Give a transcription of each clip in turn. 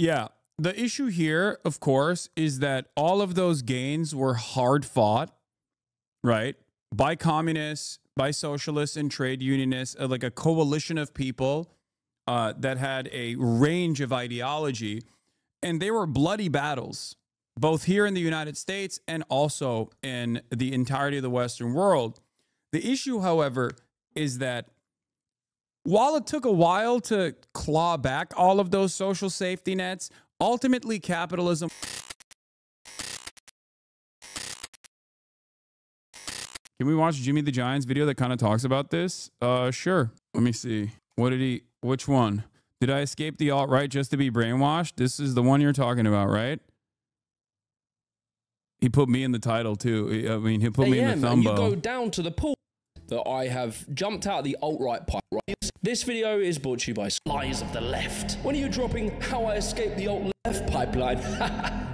Yeah. The issue here, of course, is that all of those gains were hard fought, right? By communists, by socialists and trade unionists, like a coalition of people that had a range of ideology. And they were bloody battles, both here in the United States and also in the entirety of the Western world. The issue, however, is that while it took a while to claw back all of those social safety nets, ultimately capitalism... Can we watch Jimmy the Giant's video that kind of talks about this? Sure. Let me see. Which one? Did I escape the alt-right just to be brainwashed? This is the one you're talking about, right? He put me in the title too. I mean, he put me in the thumb. You go down to the pool that I have jumped out of the alt-right pipe, right? This video is brought to you by Lies of the Left. When are you dropping How I Escaped the Alt-Left Pipeline?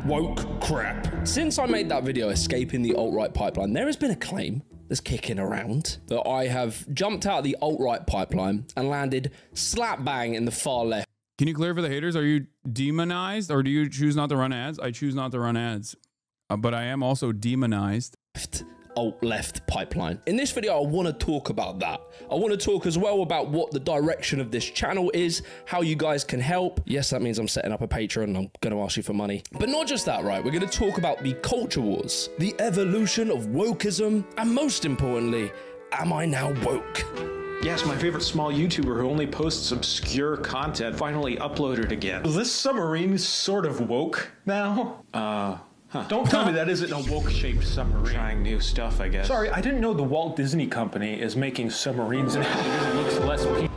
Woke crap. Since I made that video, Escaping the Alt-Right Pipeline, there has been a claim that's kicking around that I have jumped out of the alt-right pipeline and landed slap bang in the far left. Can you clear for the haters? Are you demonized or do you choose not to run ads? I choose not to run ads, but I am also demonized. Alt-left pipeline. In this video, I want to talk about that. I want to talk as well about what the direction of this channel is, how you guys can help. Yes, that means I'm setting up a Patreon and I'm going to ask you for money. But not just that, right? We're going to talk about the culture wars, the evolution of wokeism, and most importantly, am I now woke? Yes, my favorite small YouTuber who only posts obscure content finally uploaded again. Is this submarine sort of woke now? Don't tell me that isn't a woke-shaped submarine. Trying new stuff, I guess. Sorry, I didn't know the Walt Disney Company is making submarines now because it looks less...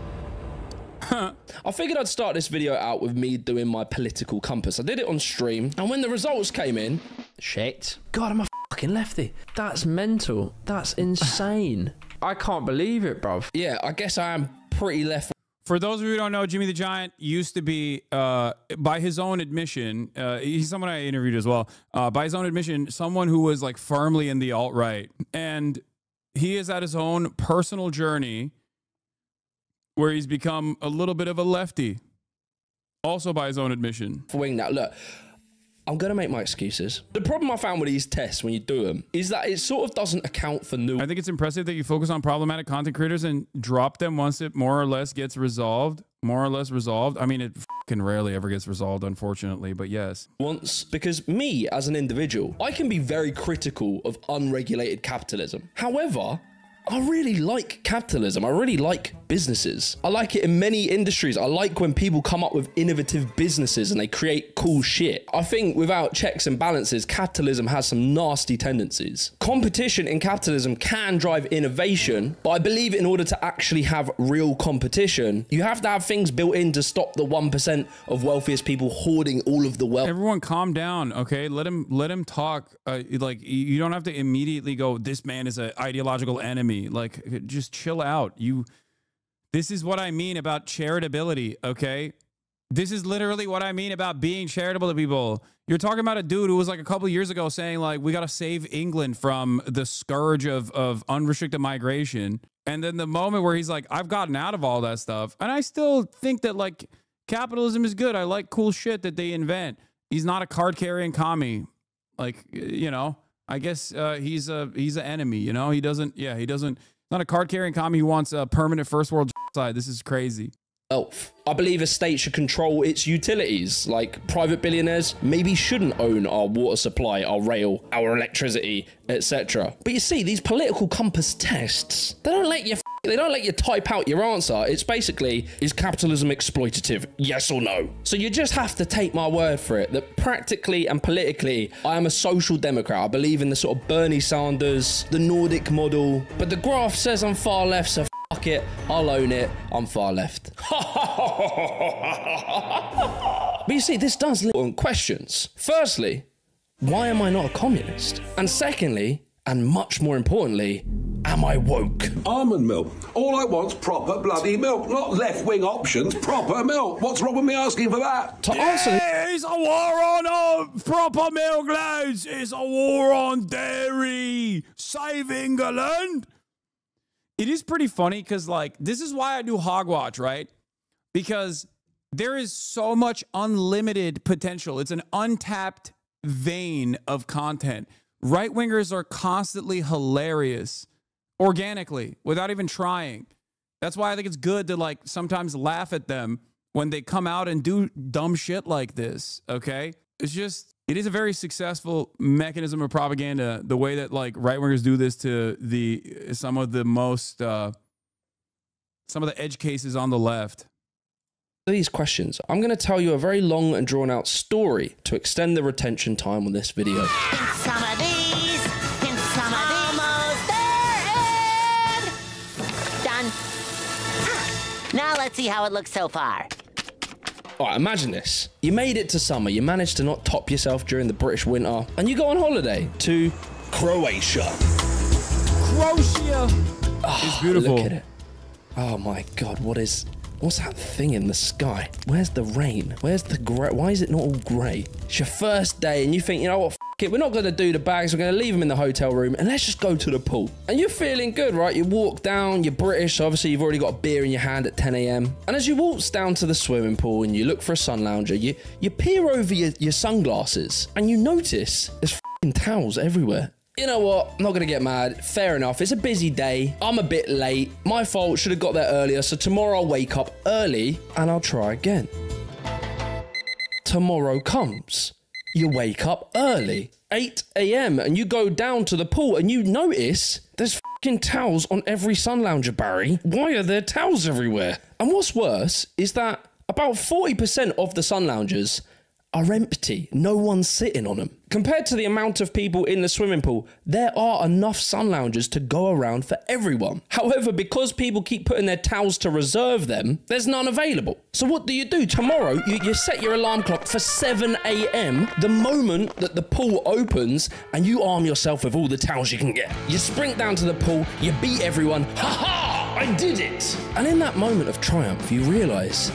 I figured I'd start this video out with me doing my political compass. I did it on stream, and when the results came in... Shit. God, I'm a fucking lefty. That's mental. That's insane. I can't believe it, bruv. Yeah, I guess I am pretty left. For those of you who don't know, Jimmy the Giant used to be, by his own admission, he's someone I interviewed as well, by his own admission, someone who was like firmly in the alt-right. And he is at his own personal journey where he's become a little bit of a lefty, also by his own admission. Now, look, I'm going to make my excuses. The problem I found with these tests when you do them is that it sort of doesn't account for new... I think it's impressive that you focus on problematic content creators and drop them once it more or less gets resolved. More or less resolved. I mean, it fucking rarely ever gets resolved, unfortunately, but yes. Once, because me, as an individual, I can be very critical of unregulated capitalism. However, I really like capitalism. I really like businesses. I like it in many industries. I like when people come up with innovative businesses and they create cool shit. I think without checks and balances, capitalism has some nasty tendencies. Competition in capitalism can drive innovation, but I believe in order to actually have real competition, you have to have things built in to stop the 1% of wealthiest people hoarding all of the wealth. Everyone calm down, okay? Let him talk. Like, you don't have to immediately go, this man is an ideological enemy. Like, just chill out. This is what I mean about charitability, okay? This is literally what I mean about being charitable to people. You're talking about a dude who was like a couple of years ago saying like, we got to save England from the scourge of unrestricted migration. And then the moment where he's like, I've gotten out of all that stuff. And I still think that like capitalism is good. I like cool shit that they invent. He's not a card carrying commie. Like, you know, I guess he's an enemy, you know? He doesn't, not a card carrying commie who wants a permanent first world side. This is crazy. I believe a state should control its utilities. Like private billionaires maybe shouldn't own our water supply, our rail, our electricity, etc. But you see, these political compass tests, they don't let you type out your answer. It's basically, is capitalism exploitative? Yes or no? So you just have to take my word for it that practically and politically, I am a social democrat. I believe in the sort of Bernie Sanders, the Nordic model. But the graph says I'm far left, so fuck it, I'll own it, I'm far left. But you see, this does lead on questions. Firstly, why am I not a communist? And secondly, and much more importantly, am I woke? Almond milk. All I want's proper bloody milk, not left-wing options, proper milk. What's wrong with me asking for that? To answer... It's a war on proper milk, lads. It's a war on dairy. Save England. It is pretty funny because, like, this is why I do Hogwatch, right? Because There is so much unlimited potential. It's an untapped vein of content. Right-wingers are constantly hilarious organically without even trying. That's why I think it's good to like sometimes laugh at them when they come out and do dumb shit like this, okay? It's just, it is a very successful mechanism of propaganda, the way that like right-wingers do this to some of the edge cases on the left. These questions, I'm going to tell you a very long and drawn out story to extend the retention time on this video. Some of these, and some of these. Almost there, and done. Now let's see how it looks so far. Alright, imagine this. You made it to summer, you managed to not top yourself during the British winter, and you go on holiday to Croatia. Croatia! It's beautiful. Look at it. Oh my God, what's that thing in the sky? Where's the rain? Where's the grey? Why is it not all grey? It's your first day and you think, you know what, f it, we're not going to do the bags, we're going to leave them in the hotel room and let's just go to the pool. And you're feeling good, right? You walk down, you're British, so obviously you've already got a beer in your hand at 10 a.m. And as you walk down to the swimming pool and you look for a sun lounger, you peer over your sunglasses and you notice there's f***ing towels everywhere. You know what? I'm not going to get mad. Fair enough. It's a busy day. I'm a bit late. My fault. Should have got there earlier. So tomorrow I'll wake up early and I'll try again. Tomorrow comes. You wake up early. 8 a.m. and you go down to the pool and you notice there's f***ing towels on every sun lounger, Barry. Why are there towels everywhere? And what's worse is that about 40% of the sun loungers are empty. No one's sitting on them. Compared to the amount of people in the swimming pool, there are enough sun loungers to go around for everyone. However, because people keep putting their towels to reserve them, there's none available. So what do? Tomorrow, you set your alarm clock for 7 a.m. the moment that the pool opens and you arm yourself with all the towels you can get. You sprint down to the pool, you beat everyone. Ha ha! I did it! And in that moment of triumph, you realise,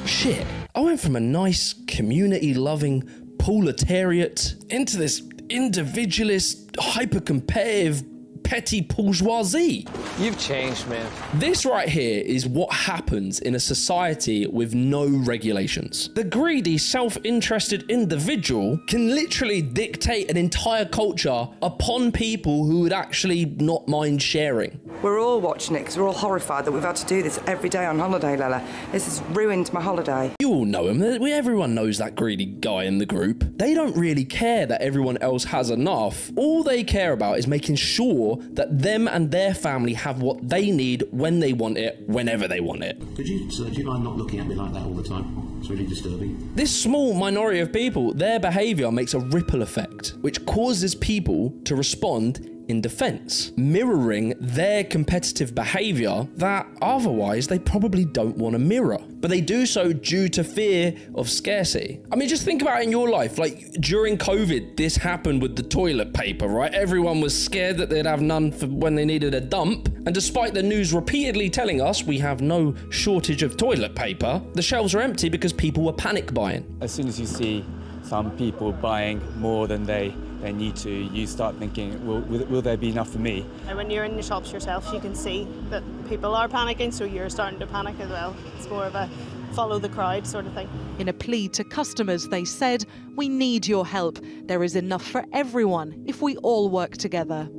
shit, I went from a nice, community-loving proletariat into this individualist, hyper-competitive, petty bourgeoisie. You've changed, man. This right here is what happens in a society with no regulations. The greedy, self-interested individual can literally dictate an entire culture upon people who would actually not mind sharing. We're all watching it because we're all horrified that we've had to do this every day on holiday, Lella. This has ruined my holiday. You all know him. Everyone knows that greedy guy in the group. They don't really care that everyone else has enough. All they care about is making sure that them and their family have what they need when they want it, whenever they want it. Do you mind not looking at me like that all the time? It's really disturbing. This small minority of people, their behaviour makes a ripple effect, which causes people to respond in defense, mirroring their competitive behavior that otherwise they probably don't want to mirror. But they do so due to fear of scarcity. I mean, just think about it in your life. Like during COVID, this happened with the toilet paper, right? Everyone was scared that they'd have none for when they needed a dump. And despite the news repeatedly telling us we have no shortage of toilet paper, the shelves are empty because people were panic buying. As soon as you see some people buying more than they need to, you start thinking, will there be enough for me? And when you're in the shops yourself, you can see that people are panicking, so you're starting to panic as well. It's more of a follow the crowd sort of thing. In a plea to customers, they said, "We need your help. There is enough for everyone if we all work together."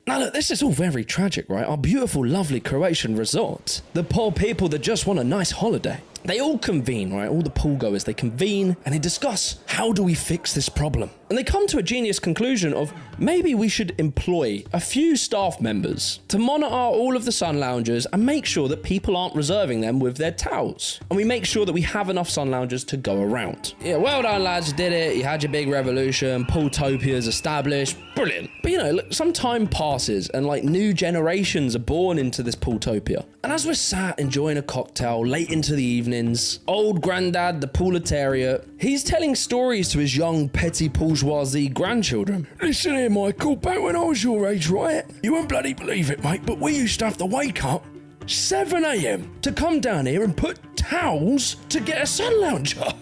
Now look, this is all very tragic, right? Our beautiful, lovely Croatian resort. The poor people that just want a nice holiday. They all convene, right? All the pool goers, they convene and they discuss, how do we fix this problem? And they come to a genius conclusion of maybe we should employ a few staff members to monitor all of the sun loungers and make sure that people aren't reserving them with their towels. And we make sure that we have enough sun loungers to go around. Yeah, well done lads, you did it. You had your big revolution, Pooltopia's established, brilliant. But you know, look, some time passes and like new generations are born into this Pooltopia. And as we're sat enjoying a cocktail late into the evenings, old granddad, the proletariat, he's telling stories to his young petty bourgeoisie grandchildren. Listen here, Michael, back when I was your age, right? You won't bloody believe it, mate, but we used to have to wake up 7 a.m. to come down here and put towels to get a sun lounger.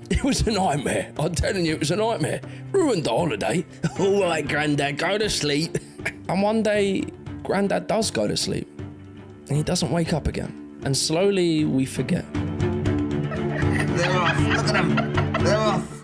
It was a nightmare. I'm telling you, it was a nightmare. Ruined the holiday. All right, Grandad, go to sleep. And one day, Grandad does go to sleep. And he doesn't wake up again. And slowly we forget. They're off. Look at them. They're off.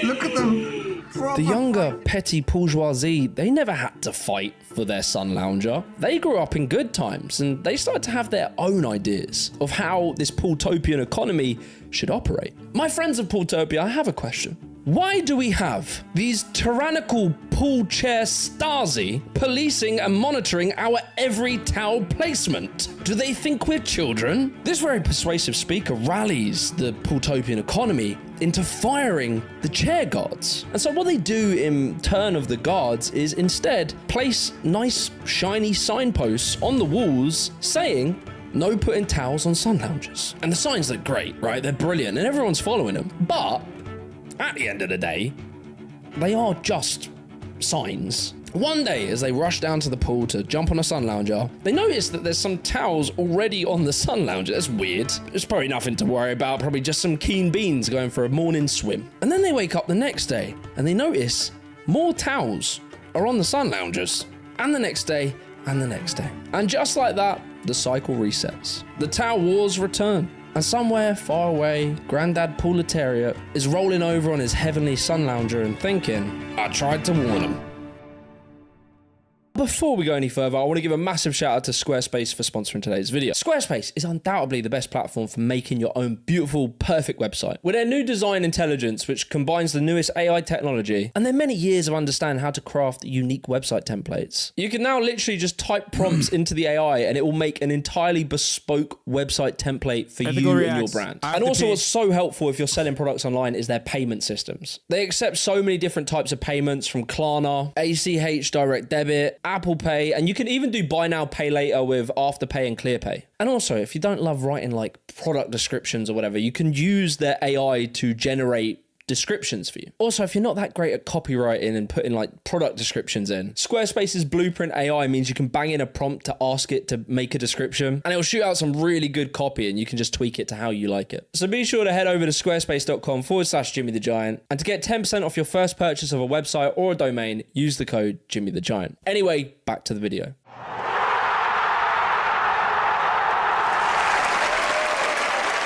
Look at them. The younger petty bourgeoisie, they never had to fight for their sun lounger. They grew up in good times and they started to have their own ideas of how this Pooltopian economy should operate. My friends of Pooltopia, I have a question. Why do we have these tyrannical pool chair Stasi policing and monitoring our every towel placement? Do they think we're children? This very persuasive speaker rallies the Pooltopian economy into firing the chair guards. And so what they do in turn of the guards is instead place nice shiny signposts on the walls saying, no putting towels on sun loungers. And the signs look great, right? They're brilliant and everyone's following them. But at the end of the day, they are just signs. One day, as they rush down to the pool to jump on a sun lounger, they notice that there's some towels already on the sun lounger. That's weird. It's probably nothing to worry about, probably just some keen beans going for a morning swim. And then they wake up the next day and they notice more towels are on the sun loungers. And the next day, and the next day. And just like that, the cycle resets. The towel wars return. And somewhere far away, Grandad Proletariat is rolling over on his heavenly sun lounger and thinking, I tried to warn him. Before we go any further, I want to give a massive shout out to Squarespace for sponsoring today's video. Squarespace is undoubtedly the best platform for making your own beautiful, perfect website. With their new design intelligence, which combines the newest AI technology, and their many years of understanding how to craft unique website templates, you can now literally just type prompts into the AI and it will make an entirely bespoke website template for you and your brand. And also what's so helpful if you're selling products online is their payment systems. They accept so many different types of payments from Klarna, ACH direct debit, Apple Pay, and you can even do buy now, pay later with Afterpay and ClearPay. And also, if you don't love writing like product descriptions or whatever, you can use their AI to generate descriptions for you. Also, if you're not that great at copywriting and putting like product descriptions in, Squarespace's Blueprint AI means you can bang in a prompt to ask it to make a description and it'll shoot out some really good copy and you can just tweak it to how you like it. So be sure to head over to squarespace.com/JimmyTheGiant, and to get 10% off your first purchase of a website or a domain, use the code JimmyTheGiant. Anyway, back to the video.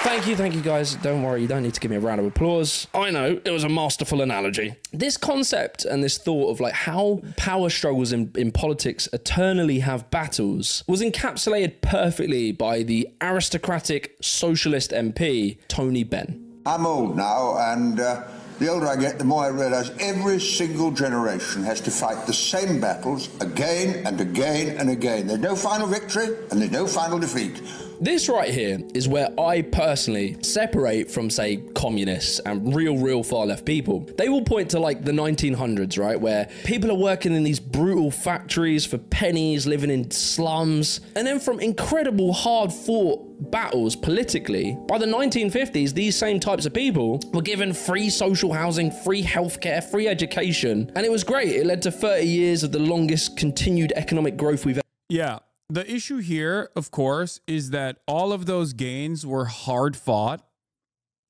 Thank you guys. Don't worry, you don't need to give me a round of applause. I know, it was a masterful analogy. This concept and this thought of like how power struggles in politics eternally have battles was encapsulated perfectly by the aristocratic socialist MP, Tony Benn. I'm old now, and the older I get, the more I realise every single generation has to fight the same battles again and again and again. There's no final victory and there's no final defeat. This right here is where I personally separate from, say, communists and real far left people. They will point to like the 1900s, right? Where people are working in these brutal factories for pennies, living in slums. And then from incredible hard fought battles politically, by the 1950s, these same types of people were given free social housing, free healthcare, free education. And it was great. It led to 30 years of the longest continued economic growth we've ever. Yeah. The issue here, of course, is that all of those gains were hard fought,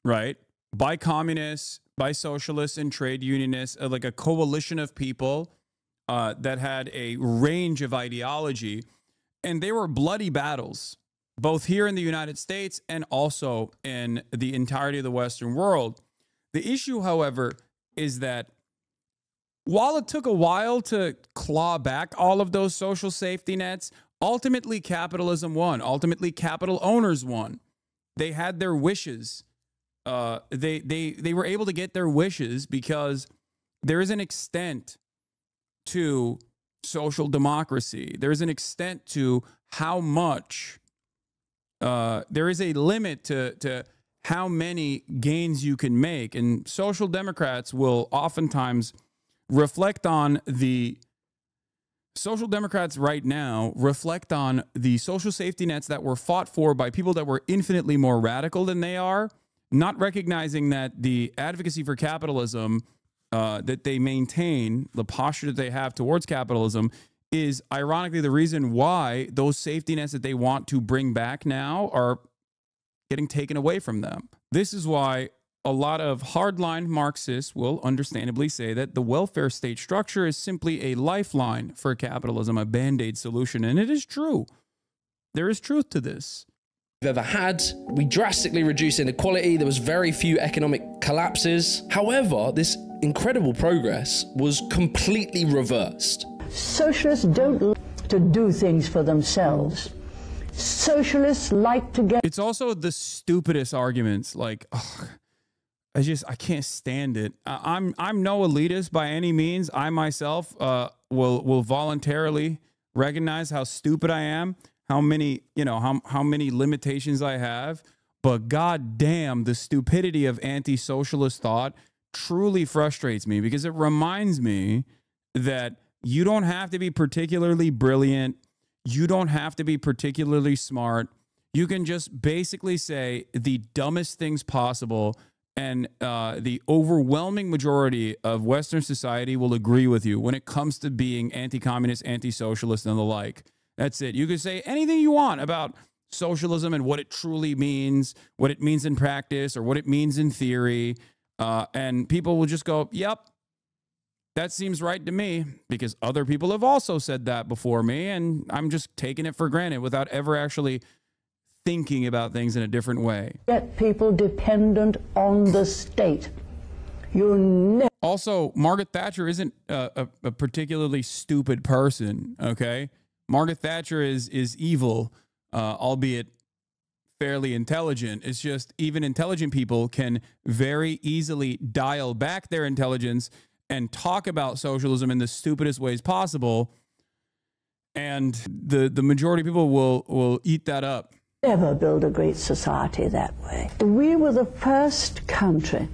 right? By communists, by socialists and trade unionists, like a coalition of people that had a range of ideology. And they were bloody battles, both here in the United States and also in the entirety of the Western world. The issue, however, is that while it took a while to claw back all of those social safety nets, ultimately, capitalism won. Ultimately, capital owners won. They had their wishes. They were able to get their wishes because there is an extent to social democracy. There is an extent to how much. There is a limit to how many gains you can make, and social democrats will oftentimes reflect on the. Social democrats right now reflect on the social safety nets that were fought for by people that were infinitely more radical than they are, not recognizing that the advocacy for capitalism that they maintain, the posture that they have towards capitalism, is ironically the reason why those safety nets that they want to bring back now are getting taken away from them. This is why a lot of hardline Marxists will understandably say that the welfare state structure is simply a lifeline for capitalism, a band-aid solution. And it is true. There is truth to this. ever had. We drastically reduced inequality. There was very few economic collapses. However, this incredible progress was completely reversed. Socialists don't like to do things for themselves. Socialists like to get... It's also the stupidest arguments. Like, ugh, I can't stand it. I'm no elitist by any means. I myself will voluntarily recognize how stupid I am, how many limitations I have. But goddamn, the stupidity of anti-socialist thought truly frustrates me, because it reminds me that you don't have to be particularly brilliant. You don't have to be particularly smart. You can just basically say the dumbest things possible, and the overwhelming majority of Western society will agree with you when it comes to being anti-communist, anti-socialist, and the like. That's it. You can say anything you want about socialism and what it truly means, what it means in practice, or what it means in theory, and people will just go, yep, that seems right to me, because other people have also said that before me, and I'm just taking it for granted without ever actually thinking about things in a different way. Get people dependent on the state. Also, Margaret Thatcher isn't a particularly stupid person, okay? Margaret Thatcher is evil, albeit fairly intelligent. It's just even intelligent people can very easily dial back their intelligence and talk about socialism in the stupidest ways possible, and the majority of people will eat that up. Never build a great society that way. We were the first country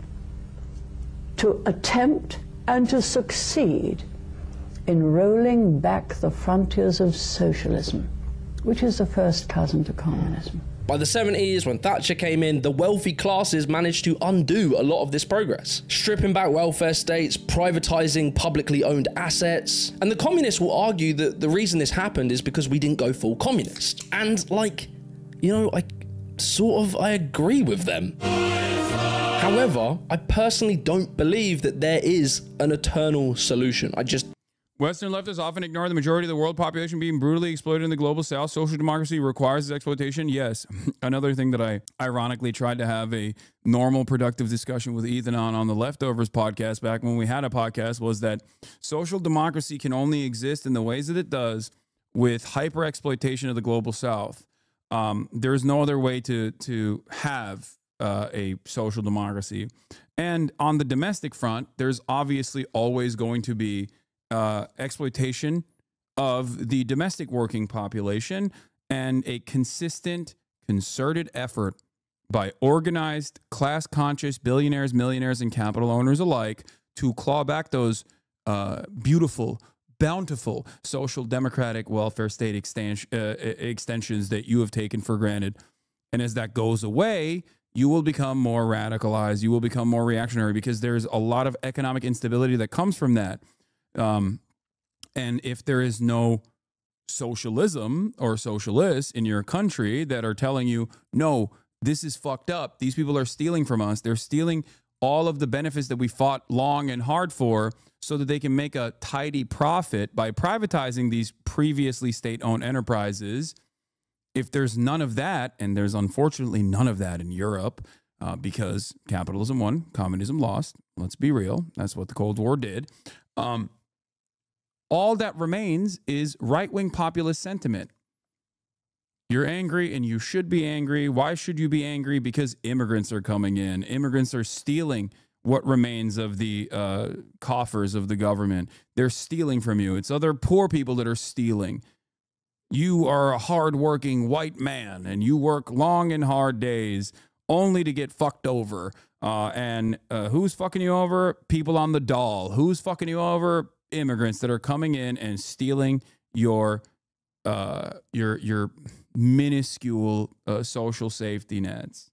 to attempt and to succeed in rolling back the frontiers of socialism, which is the first cousin to communism. By the 70s, when Thatcher came in, the wealthy classes managed to undo a lot of this progress, stripping back welfare states, privatizing publicly owned assets. And the communists will argue that the reason this happened is because we didn't go full communist. And like, you know, I agree with them. However, I personally don't believe that there is an eternal solution. Western leftists often ignore the majority of the world population being brutally exploited in the global south. Social democracy requires this exploitation. Yes. Another thing that I ironically tried to have a normal, productive discussion with Ethan on the Leftovers podcast back when we had a podcast was that social democracy can only exist in the ways that it does with hyper exploitation of the global south. There's no other way to have a social democracy. And on the domestic front, there's obviously always going to be exploitation of the domestic working population, and a consistent, concerted effort by organized, class-conscious billionaires, millionaires, and capital owners alike to claw back those beautiful, bountiful social democratic welfare state extensions that you have taken for granted. And as that goes away, you will become more radicalized. You will become more reactionary, because there's a lot of economic instability that comes from that. And if there is no socialism or socialists in your country that are telling you, no, this is fucked up, these people are stealing from us, they're stealing all of the benefits that we fought long and hard for so that they can make a tidy profit by privatizing these previously state-owned enterprises. If there's none of that, and there's unfortunately none of that in Europe, because capitalism won, communism lost, let's be real, that's what the Cold War did. All that remains is right-wing populist sentiment. You're angry, and you should be angry. Why should you be angry? Because immigrants are coming in. Immigrants are stealing what remains of the coffers of the government. They're stealing from you. It's other poor people that are stealing. You are a hard-working white man, and you work long and hard days only to get fucked over. And who's fucking you over? People on the dole. Who's fucking you over? Immigrants that are coming in and stealing your minuscule social safety nets.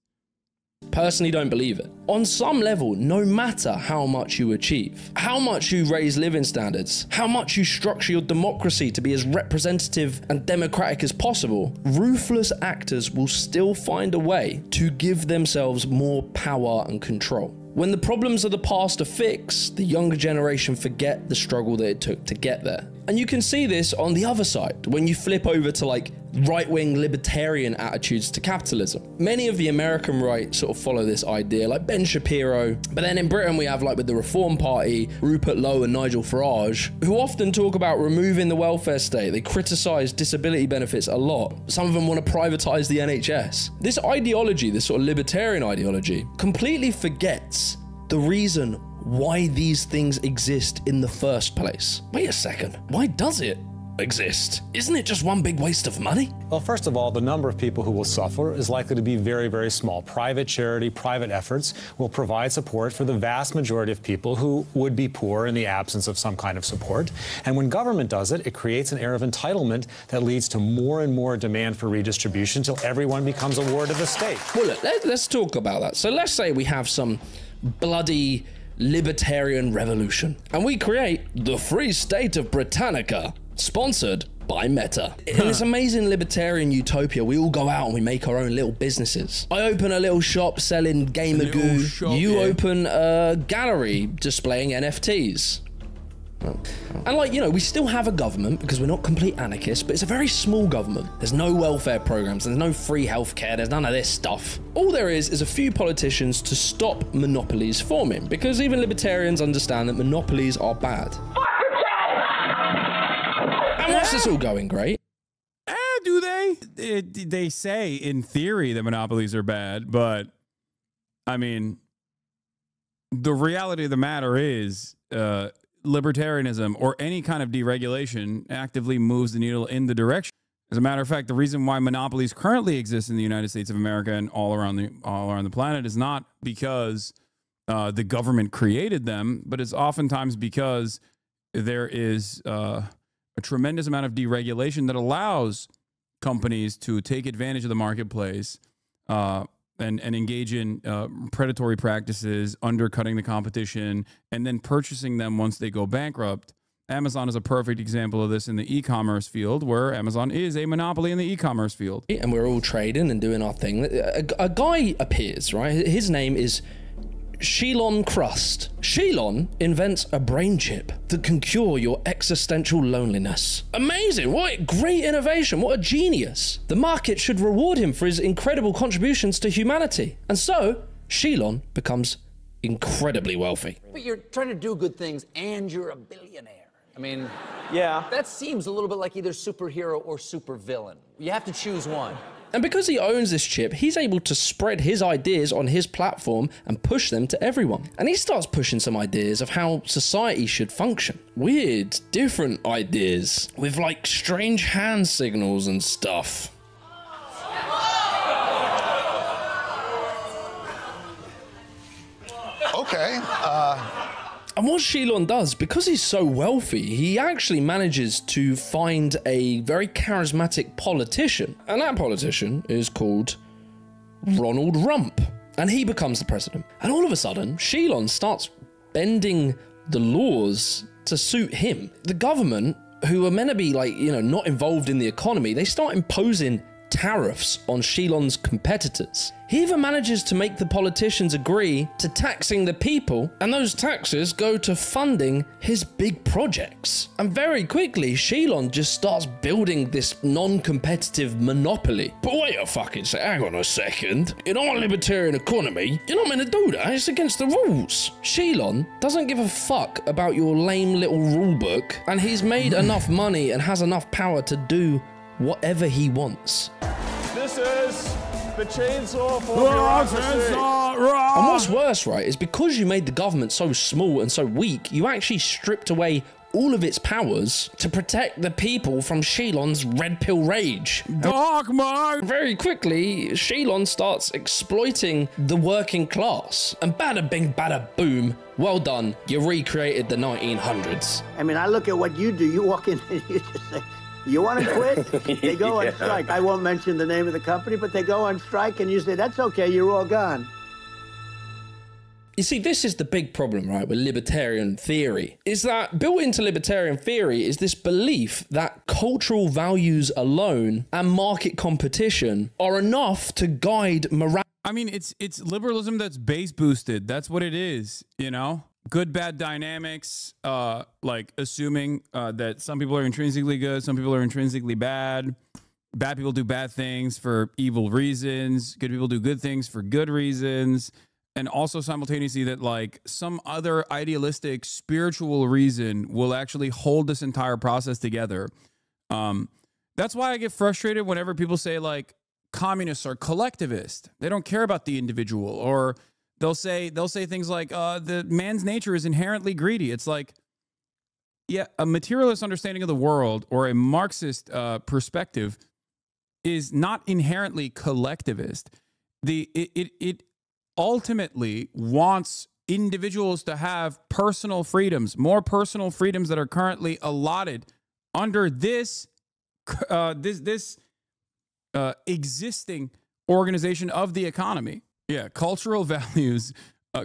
Personally don't believe it. On some level, no matter how much you achieve, how much you raise living standards, how much you structure your democracy to be as representative and democratic as possible, ruthless actors will still find a way to give themselves more power and control. When the problems of the past are fixed, the younger generation forget the struggle that it took to get there. And you can see this on the other side, when you flip over to like right-wing libertarian attitudes to capitalism. Many of the American right sort of follow this idea, like Ben Shapiro. But then in Britain, we have, like with the Reform Party, Rupert Lowe and Nigel Farage, who often talk about removing the welfare state. They criticize disability benefits a lot. Some of them want to privatize the NHS. This ideology, this sort of libertarian ideology, completely forgets the reason why these things exist in the first place. Wait a second, why does it exist? Isn't it just one big waste of money? Well, first of all, the number of people who will suffer is likely to be very, very small. Private charity, private efforts will provide support for the vast majority of people who would be poor in the absence of some kind of support. And when government does it, it creates an air of entitlement that leads to more and more demand for redistribution until everyone becomes a ward of the state. Well, look, let's talk about that. So let's say we have some bloody libertarian revolution, and we create the Free State of Britannica, sponsored by Meta. In this amazing libertarian utopia, we all go out and we make our own little businesses. I open a little shop selling gamer goo. You open a gallery displaying NFTs. And like, you know, we still have a government because we're not complete anarchists, but it's a very small government. There's no welfare programs, there's no free healthcare, there's none of this stuff. All there is a few politicians to stop monopolies forming, because even libertarians understand that monopolies are bad. And what's this all going great? Do they? They say in theory that monopolies are bad, but I mean, the reality of the matter is, libertarianism or any kind of deregulation actively moves the needle in the direction. As a matter of fact, the reason why monopolies currently exist in the United States of America and all around the planet is not because the government created them, but it's oftentimes because there is a tremendous amount of deregulation that allows companies to take advantage of the marketplace and engage in predatory practices, undercutting the competition, and then purchasing them once they go bankrupt. Amazon is a perfect example of this in the e-commerce field, where Amazon is a monopoly in the e-commerce field. And we're all trading and doing our thing. A guy appears, right? His name is Shelon Crust. Shelon invents a brain chip that can cure your existential loneliness. Amazing! What a great innovation! What a genius! The market should reward him for his incredible contributions to humanity. And so, Shelon becomes incredibly wealthy. But you're trying to do good things and you're a billionaire. I mean, yeah, that seems a little bit like either superhero or supervillain. You have to choose one. And because he owns this chip, he's able to spread his ideas on his platform and push them to everyone. And he starts pushing some ideas of how society should function. Weird, different ideas with like strange hand signals and stuff. Okay, And what Shelon does, because he's so wealthy, he actually manages to find a very charismatic politician. And that politician is called Ronald Rump. And he becomes the president. And all of a sudden, Shelon starts bending the laws to suit him. The government, who are meant to be like, you know, not involved in the economy, they start imposing tariffs on Shelon's competitors. He even manages to make the politicians agree to taxing the people, and those taxes go to funding his big projects. And very quickly, Shelon just starts building this non-competitive monopoly. But wait a fucking second, hang on a second. In our libertarian economy, you're not meant to do that, it's against the rules. Shelon doesn't give a fuck about your lame little rule book, and he's made enough money and has enough power to do whatever he wants. This is the chainsaw for bureaucracy. And what's worse, right, is because you made the government so small and so weak, you actually stripped away all of its powers to protect the people from Shelon's red pill rage. Very quickly, Shelon starts exploiting the working class. And bada bing, bada boom, well done, you recreated the 1900s. I mean, I look at what you do. You walk in and you just say, you want to quit? They go on strike. I won't mention the name of the company, but they go on strike and you say, that's okay, you're all gone. You see, this is the big problem, right, with libertarian theory, is that built into libertarian theory is this belief that cultural values alone and market competition are enough to guide morality. I mean, it's liberalism that's base boosted. That's what it is, you know? Good, bad dynamics, like assuming that some people are intrinsically good, some people are intrinsically bad, bad people do bad things for evil reasons. Good people do good things for good reasons. And also simultaneously that like some other idealistic spiritual reason will actually hold this entire process together. That's why I get frustrated whenever people say like communists are collectivist. They don't care about the individual, or they'll say things like the man's nature is inherently greedy. It's like, yeah, a materialist understanding of the world or a Marxist perspective is not inherently collectivist. It ultimately wants individuals to have personal freedoms, more personal freedoms that are currently allotted under this existing organization of the economy. Yeah, cultural values.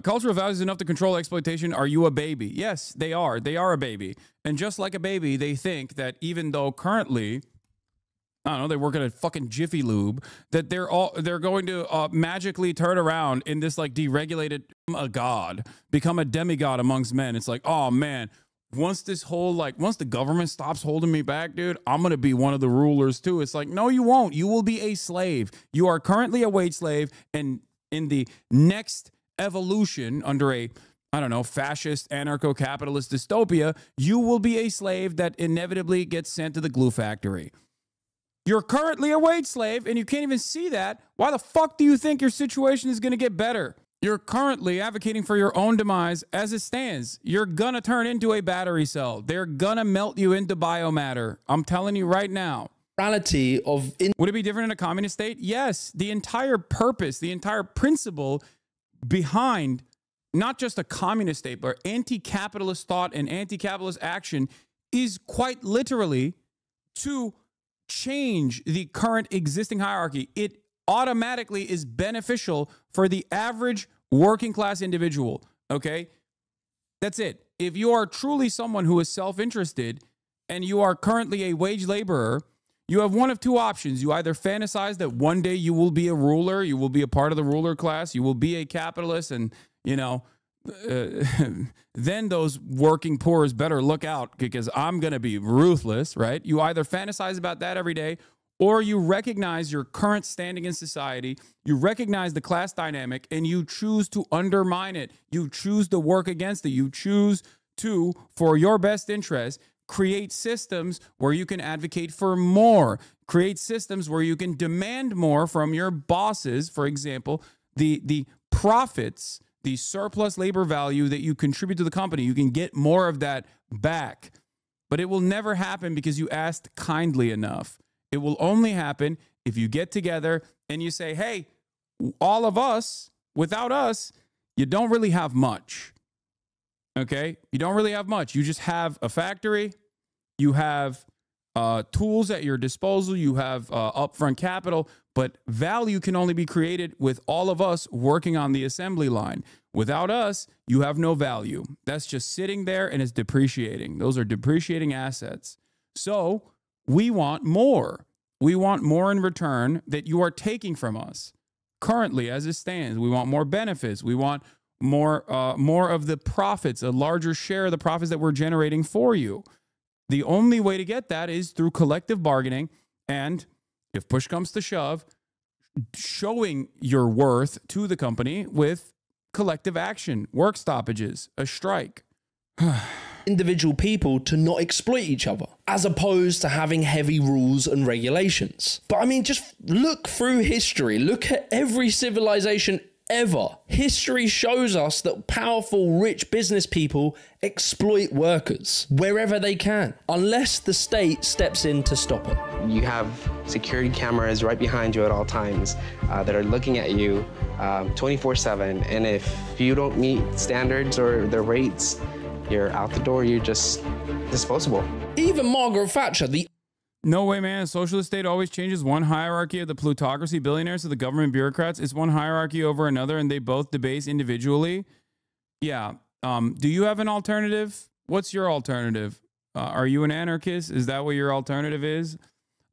Cultural values enough to control exploitation. Are you a baby? Yes, they are. They are a baby. And just like a baby, they think that even though currently, I don't know, they work at a fucking Jiffy Lube, that they're going to magically turn around in this like deregulated become a demigod amongst men. It's like, oh man, once the government stops holding me back, dude, I'm going to be one of the rulers too. It's like, no, you won't. You will be a slave. You are currently a wage slave. And in the next evolution under a, I don't know, fascist, anarcho-capitalist dystopia, you will be a slave that inevitably gets sent to the glue factory. You're currently a wage slave and you can't even see that. Why the fuck do you think your situation is going to get better? You're currently advocating for your own demise as it stands. You're going to turn into a battery cell. They're going to melt you into biomatter. I'm telling you right now. Would it be different in a communist state? Yes. The entire purpose, the entire principle behind not just a communist state, but anti-capitalist thought and anti-capitalist action is quite literally to change the current existing hierarchy. It automatically is beneficial for the average working class individual. Okay. That's it. If you are truly someone who is self-interested and you are currently a wage laborer, you have one of two options. You either fantasize that one day you will be a ruler, you will be a part of the ruler class, you will be a capitalist, and, you know, then those working poors better look out because I'm going to be ruthless, right? You either fantasize about that every day, or you recognize your current standing in society, you recognize the class dynamic, and you choose to undermine it. You choose to work against it. You choose to, for your best interest, create systems where you can advocate for more, create systems where you can demand more from your bosses. For example, the profits, the surplus labor value that you contribute to the company, you can get more of that back. But it will never happen because you asked kindly enough. It will only happen if you get together and you say, hey, all of us, without us, you don't really have much. Okay? You don't really have much. You just have a factory. You have tools at your disposal. You have upfront capital. But value can only be created with all of us working on the assembly line. Without us, you have no value. That's just sitting there and it's depreciating. Those are depreciating assets. So we want more. We want more in return that you are taking from us. Currently, as it stands, we want more benefits. We want more of the profits, a larger share of the profits that we're generating for you. The only way to get that is through collective bargaining and, if push comes to shove, showing your worth to the company with collective action, work stoppages, a strike. Individual people to not exploit each other, as opposed to having heavy rules and regulations. But I mean, just look through history. Look at every civilization ever. History shows us that powerful, rich business people exploit workers wherever they can, unless the state steps in to stop it. You have security cameras right behind you at all times that are looking at you 24/7. And if you don't meet standards or the rates, you're out the door. You're just disposable. Even Margaret Thatcher, No way, man. A socialist state always changes one hierarchy of the plutocracy billionaires to the government bureaucrats. It's one hierarchy over another, and they both debase individually. Yeah. Do you have an alternative? What's your alternative? Are you an anarchist? Is that what your alternative is?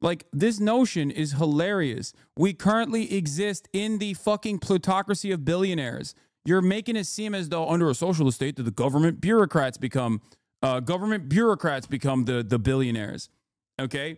Like, this notion is hilarious. We currently exist in the fucking plutocracy of billionaires. You're making it seem as though under a socialist state that the government bureaucrats become the billionaires. Okay.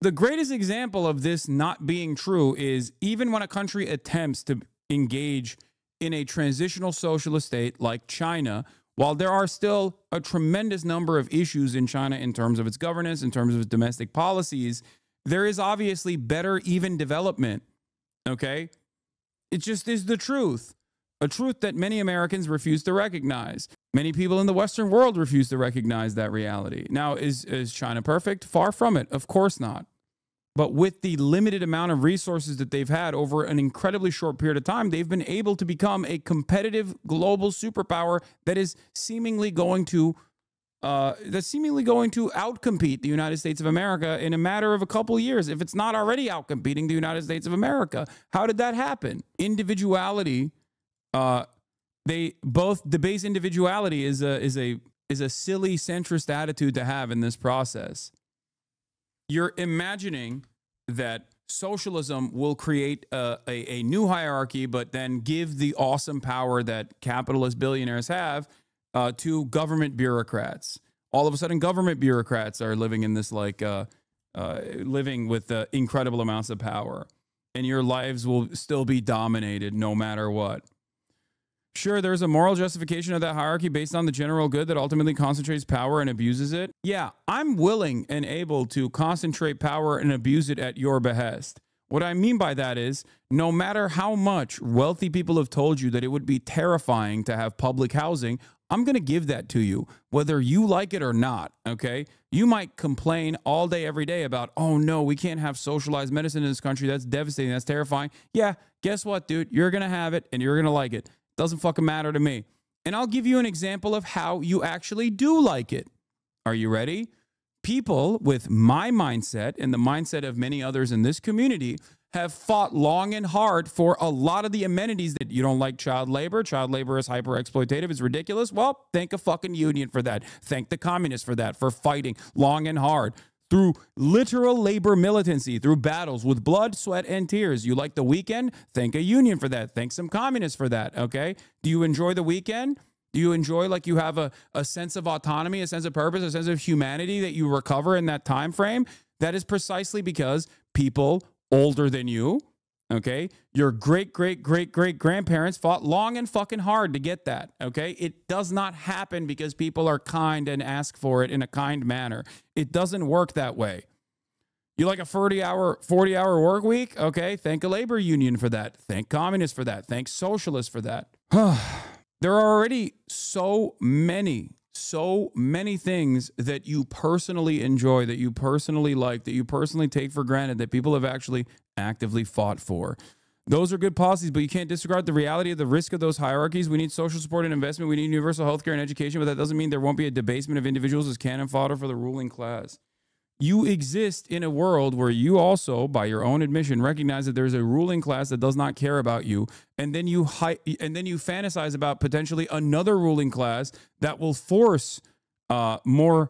The greatest example of this not being true is even when a country attempts to engage in a transitional socialist state like China, while there are still a tremendous number of issues in China in terms of its governance, in terms of its domestic policies, there is obviously better even development, okay? It just is the truth, a truth that many Americans refuse to recognize. Many people in the Western world refuse to recognize that reality. Now, is China perfect? Far from it. Of course not. But with the limited amount of resources that they've had over an incredibly short period of time, they've been able to become a competitive global superpower that is seemingly going to outcompete the United States of America in a matter of a couple of years, if it's not already outcompeting the United States of America. How did that happen? Individuality, they both debase individuality is a silly centrist attitude to have in this process. You're imagining that socialism will create a new hierarchy, but then give the awesome power that capitalist billionaires have to government bureaucrats. All of a sudden, government bureaucrats are living in this living with incredible amounts of power, and your lives will still be dominated no matter what. Sure, there's a moral justification of that hierarchy based on the general good that ultimately concentrates power and abuses it. Yeah, I'm willing and able to concentrate power and abuse it at your behest. What I mean by that is, no matter how much wealthy people have told you that it would be terrifying to have public housing, I'm going to give that to you, whether you like it or not, okay? You might complain all day, every day about, oh no, we can't have socialized medicine in this country. That's devastating. That's terrifying. Yeah, guess what, dude? You're going to have it and you're going to like it. Doesn't fucking matter to me. And I'll give you an example of how you actually do like it. Are you ready? People with my mindset and the mindset of many others in this community have fought long and hard for a lot of the amenities that you don't like. Child labor. Child labor is hyper exploitative. It's ridiculous. Well, thank a fucking union for that. Thank the communists for that, for fighting long and hard through literal labor militancy, through battles with blood, sweat, and tears. You like the weekend? Thank a union for that. Thank some communists for that, okay? Do you enjoy the weekend? Do you enjoy, like, you have a sense of autonomy, a sense of purpose, a sense of humanity that you recover in that time frame? That is precisely because people older than you, okay, your great-great-great-great-grandparents fought long and fucking hard to get that, okay? It does not happen because people are kind and ask for it in a kind manner. It doesn't work that way. You like a 40-hour work week? Okay, thank a labor union for that. Thank communists for that. Thank socialists for that. There are already so many things that you personally enjoy, that you personally like, that you personally take for granted, that people have actually actively fought for. Those are good policies, but you can't disregard the reality of the risk of those hierarchies. We need social support and investment. We need universal health care and education, but that doesn't mean there won't be a debasement of individuals as cannon fodder for the ruling class. You exist in a world where you also, by your own admission, recognize that there's a ruling class that does not care about you, and then you fantasize about potentially another ruling class that will force more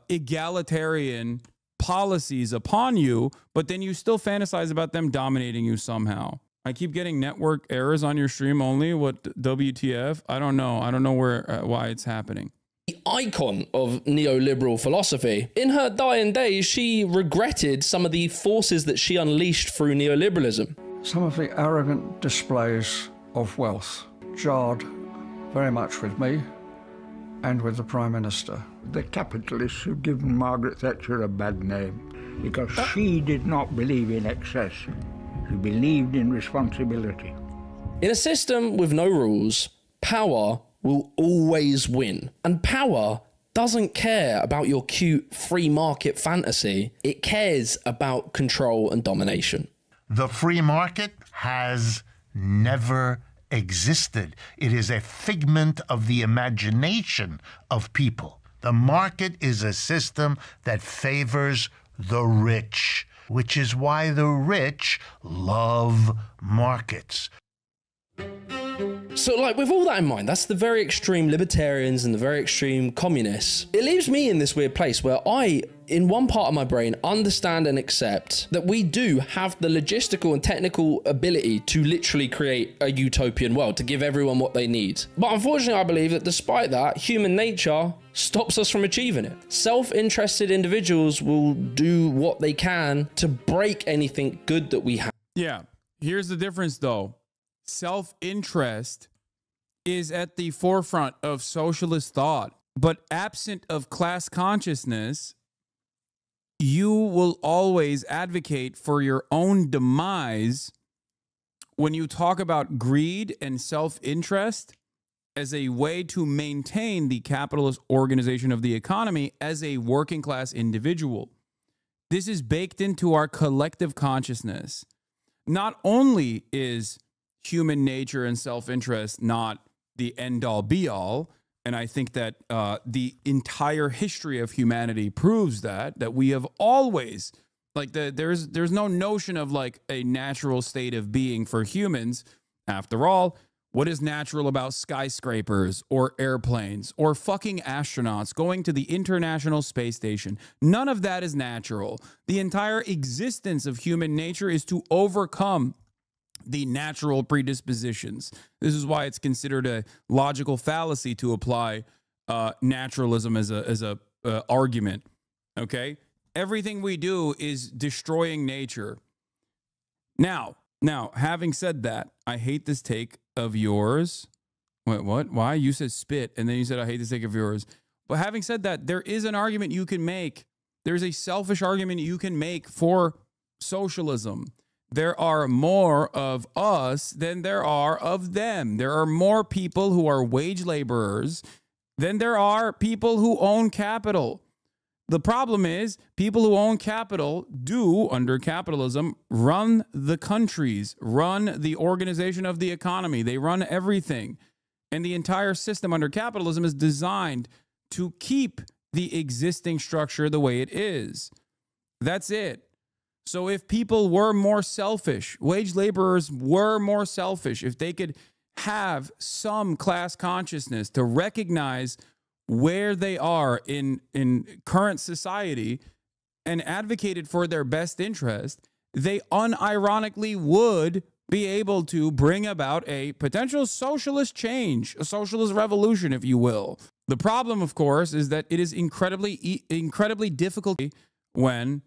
egalitarian policies upon you, but then you still fantasize about them dominating you somehow. I keep getting network errors on your stream only. What WTF? I don't know. I don't know why it's happening. The icon of neoliberal philosophy. In her dying days, she regretted some of the forces that she unleashed through neoliberalism. Some of the arrogant displays of wealth jarred very much with me and with the Prime Minister. The capitalists have given Margaret Thatcher a bad name because she did not believe in excess. She believed in responsibility. In a system with no rules, power will always win. And power doesn't care about your cute free market fantasy. It cares about control and domination. The free market has never existed. It is a figment of the imagination of people. The market is a system that favors the rich, which is why the rich love markets. So, like, with all that in mind, that's the very extreme libertarians and the very extreme communists. It leaves me in this weird place where I, in one part of my brain, understand and accept that we do have the logistical and technical ability to literally create a utopian world, to give everyone what they need. But unfortunately, I believe that despite that, human nature stops us from achieving it. Self-interested individuals will do what they can to break anything good that we have. Yeah. Here's the difference, though. Self-interest is at the forefront of socialist thought, but absent of class consciousness, you will always advocate for your own demise when you talk about greed and self-interest as a way to maintain the capitalist organization of the economy as a working class individual. This is baked into our collective consciousness. Not only is human nature and self-interest not the end-all be-all, and I think that the entire history of humanity proves that we have always, like, there's no notion of like a natural state of being for humans. After all, what is natural about skyscrapers or airplanes or fucking astronauts going to the International Space Station? None of that is natural. The entire existence of human nature is to overcome the natural predispositions. This is why it's considered a logical fallacy to apply naturalism as a argument. Okay, everything we do is destroying nature. Now, having said that, I hate this take of yours. Wait, what? Why? You said spit, and then you said I hate this take of yours. But having said that, there is an argument you can make. There's a selfish argument you can make for socialism. There are more of us than there are of them. There are more people who are wage laborers than there are people who own capital. The problem is people who own capital do, under capitalism, run the countries, run the organization of the economy. They run everything. And the entire system under capitalism is designed to keep the existing structure the way it is. That's it. So if people were more selfish, wage laborers were more selfish, if they could have some class consciousness to recognize where they are in current society and advocated for their best interest, they unironically would be able to bring about a potential socialist change, a socialist revolution, if you will. The problem, of course, is that it is incredibly difficult when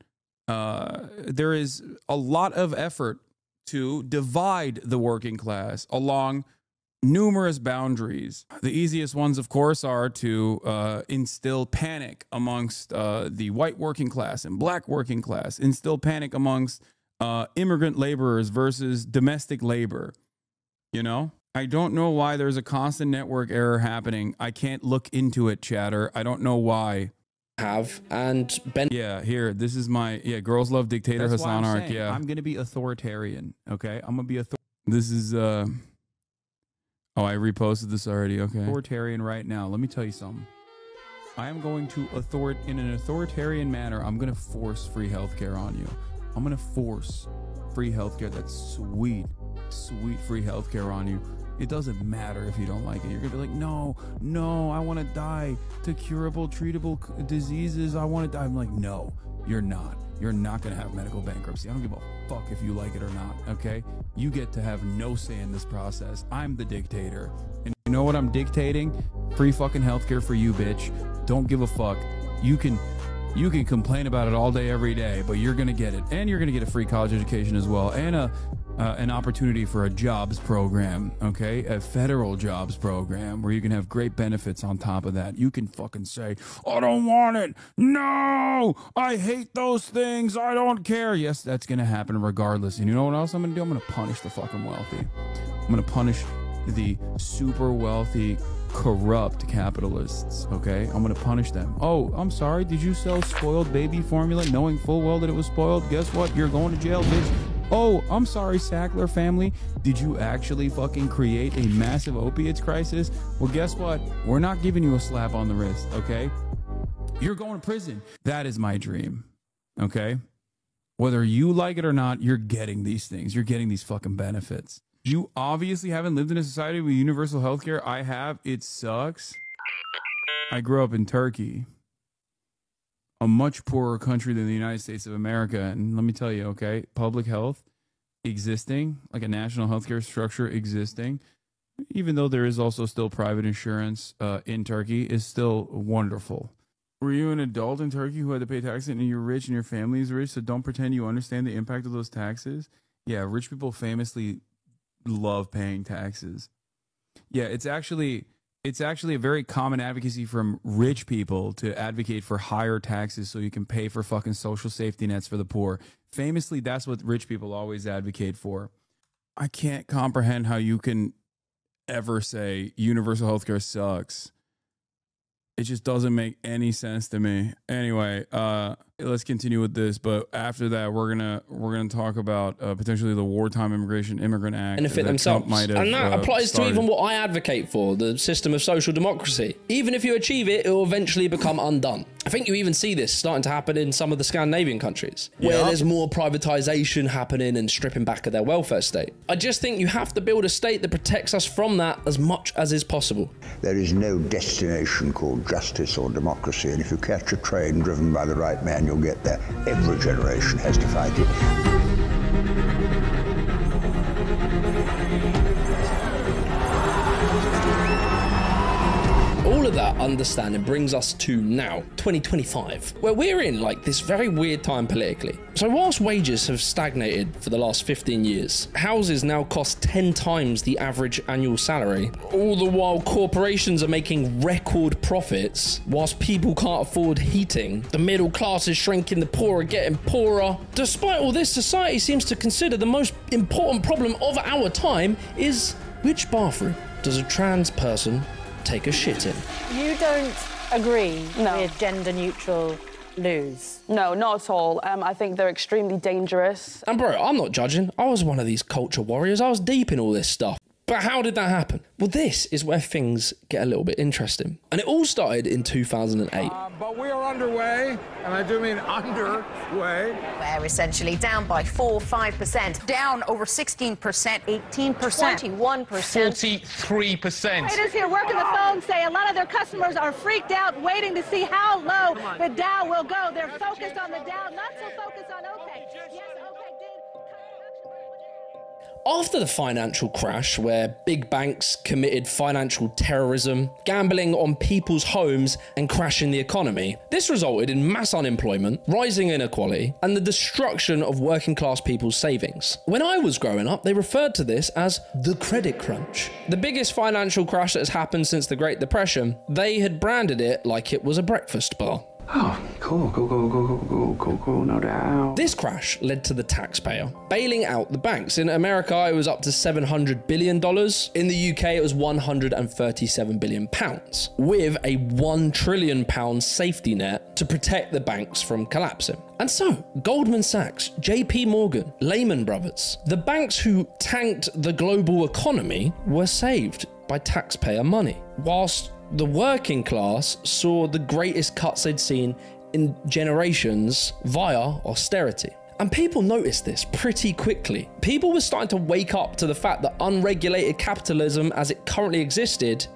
there is a lot of effort to divide the working class along numerous boundaries. The easiest ones, of course, are to instill panic amongst the white working class and black working class, instill panic amongst immigrant laborers versus domestic labor. You know, I don't know why there's a constant network error happening. I can't look into it, chatter. I don't know why. And Ben, here, this is my girls love dictator Hasan arc. I'm gonna be authoritarian. Okay, I'm gonna be this is oh, I reposted this already. Okay, authoritarian right now. Let me tell you something. I am going to in an authoritarian manner. I'm gonna force free healthcare on you. I'm gonna force free healthcare. That's sweet free healthcare on you. It doesn't matter if you don't like it. You're gonna be like, no, I want to die to curable, treatable diseases. I want to die. I'm like, no, you're not. You're not gonna have medical bankruptcy. I don't give a fuck if you like it or not. Okay, you get to have no say in this process. I'm the dictator, and you know what I'm dictating? Free fucking healthcare for you, bitch. Don't give a fuck. You can complain about it all day, every day, but you're gonna get it, and you're gonna get a free college education as well, and an opportunity for a jobs program, okay? A federal jobs program where you can have great benefits on top of that. You can fucking say, I don't want it. No, I hate those things. I don't care. Yes, that's going to happen regardless. And you know what else I'm going to do? I'm going to punish the fucking wealthy. I'm going to punish the super wealthy, corrupt capitalists, okay? I'm going to punish them. Oh, I'm sorry. Did you sell spoiled baby formula knowing full well that it was spoiled? Guess what? You're going to jail, bitch. Oh, I'm sorry, Sackler family. Did you actually fucking create a massive opiates crisis? Well, guess what? We're not giving you a slap on the wrist, okay? You're going to prison. That is my dream, okay? Whether you like it or not, you're getting these things. You're getting these fucking benefits. You obviously haven't lived in a society with universal healthcare. I have. It sucks. I grew up in Turkey, a much poorer country than the United States of America. And let me tell you, okay, public health existing, like a national healthcare structure existing, even though there is also still private insurance in Turkey, is still wonderful. Were you an adult in Turkey who had to pay taxes and you're rich and your family is rich, so don't pretend you understand the impact of those taxes? Yeah, rich people famously love paying taxes. Yeah, it's actually a very common advocacy from rich people to advocate for higher taxes so you can pay for fucking social safety nets for the poor. Famously, that's what rich people always advocate for. I can't comprehend how you can ever say universal healthcare sucks. It just doesn't make any sense to me. Anyway, let's continue with this. But after that, we're gonna talk about potentially the Wartime Immigrant Act. Benefit themselves. And that applies to even what I advocate for, the system of social democracy. Even if you achieve it, it will eventually become undone. I think you even see this starting to happen in some of the Scandinavian countries, where there's more privatization happening and stripping back of their welfare state. I just think you have to build a state that protects us from that as much as is possible. There is no destination called justice or democracy, and if you catch a train driven by the right man, you'll get there. Every generation has to fight it. All of that understanding brings us to now, 2025, where we're in like this very weird time politically. So whilst wages have stagnated for the last 15 years, houses now cost 10 times the average annual salary, all the while corporations are making record profits, whilst people can't afford heating, the middle class is shrinking, the poor are getting poorer. Despite all this, society seems to consider the most important problem of our time is which bathroom does a trans person take a shit in? You don't agree with gender-neutral loos? No, not at all. I think they're extremely dangerous. And bro, I'm not judging. I was one of these culture warriors. I was deep in all this stuff. But how did that happen? Well, this is where things get a little bit interesting. And it all started in 2008. But we are underway, and I do mean underway. We're essentially down by 4-5%. Down over 16%, 18%, 21%. 43%. Traders here working the phone say a lot of their customers are freaked out, waiting to see how low the Dow will go. They're focused on the Dow, not so focused on OPEC. Yes, OPEC did. After the financial crash, where big banks committed financial terrorism, gambling on people's homes and crashing the economy, this resulted in mass unemployment, rising inequality, and the destruction of working class people's savings. When I was growing up, they referred to this as the credit crunch. The biggest financial crash that has happened since the Great Depression, they had branded it like it was a breakfast bar. Oh, cool, no doubt. This crash led to the taxpayer bailing out the banks. In America, it was up to $700 billion. In the UK, it was £137 billion, with a £1 trillion safety net to protect the banks from collapsing. And so, Goldman Sachs, JP Morgan, Lehman Brothers, the banks who tanked the global economy were saved by taxpayer money, whilst the working class saw the greatest cuts they'd seen in generations via austerity. And people noticed this pretty quickly. People were starting to wake up to the fact that unregulated capitalism as it currently existed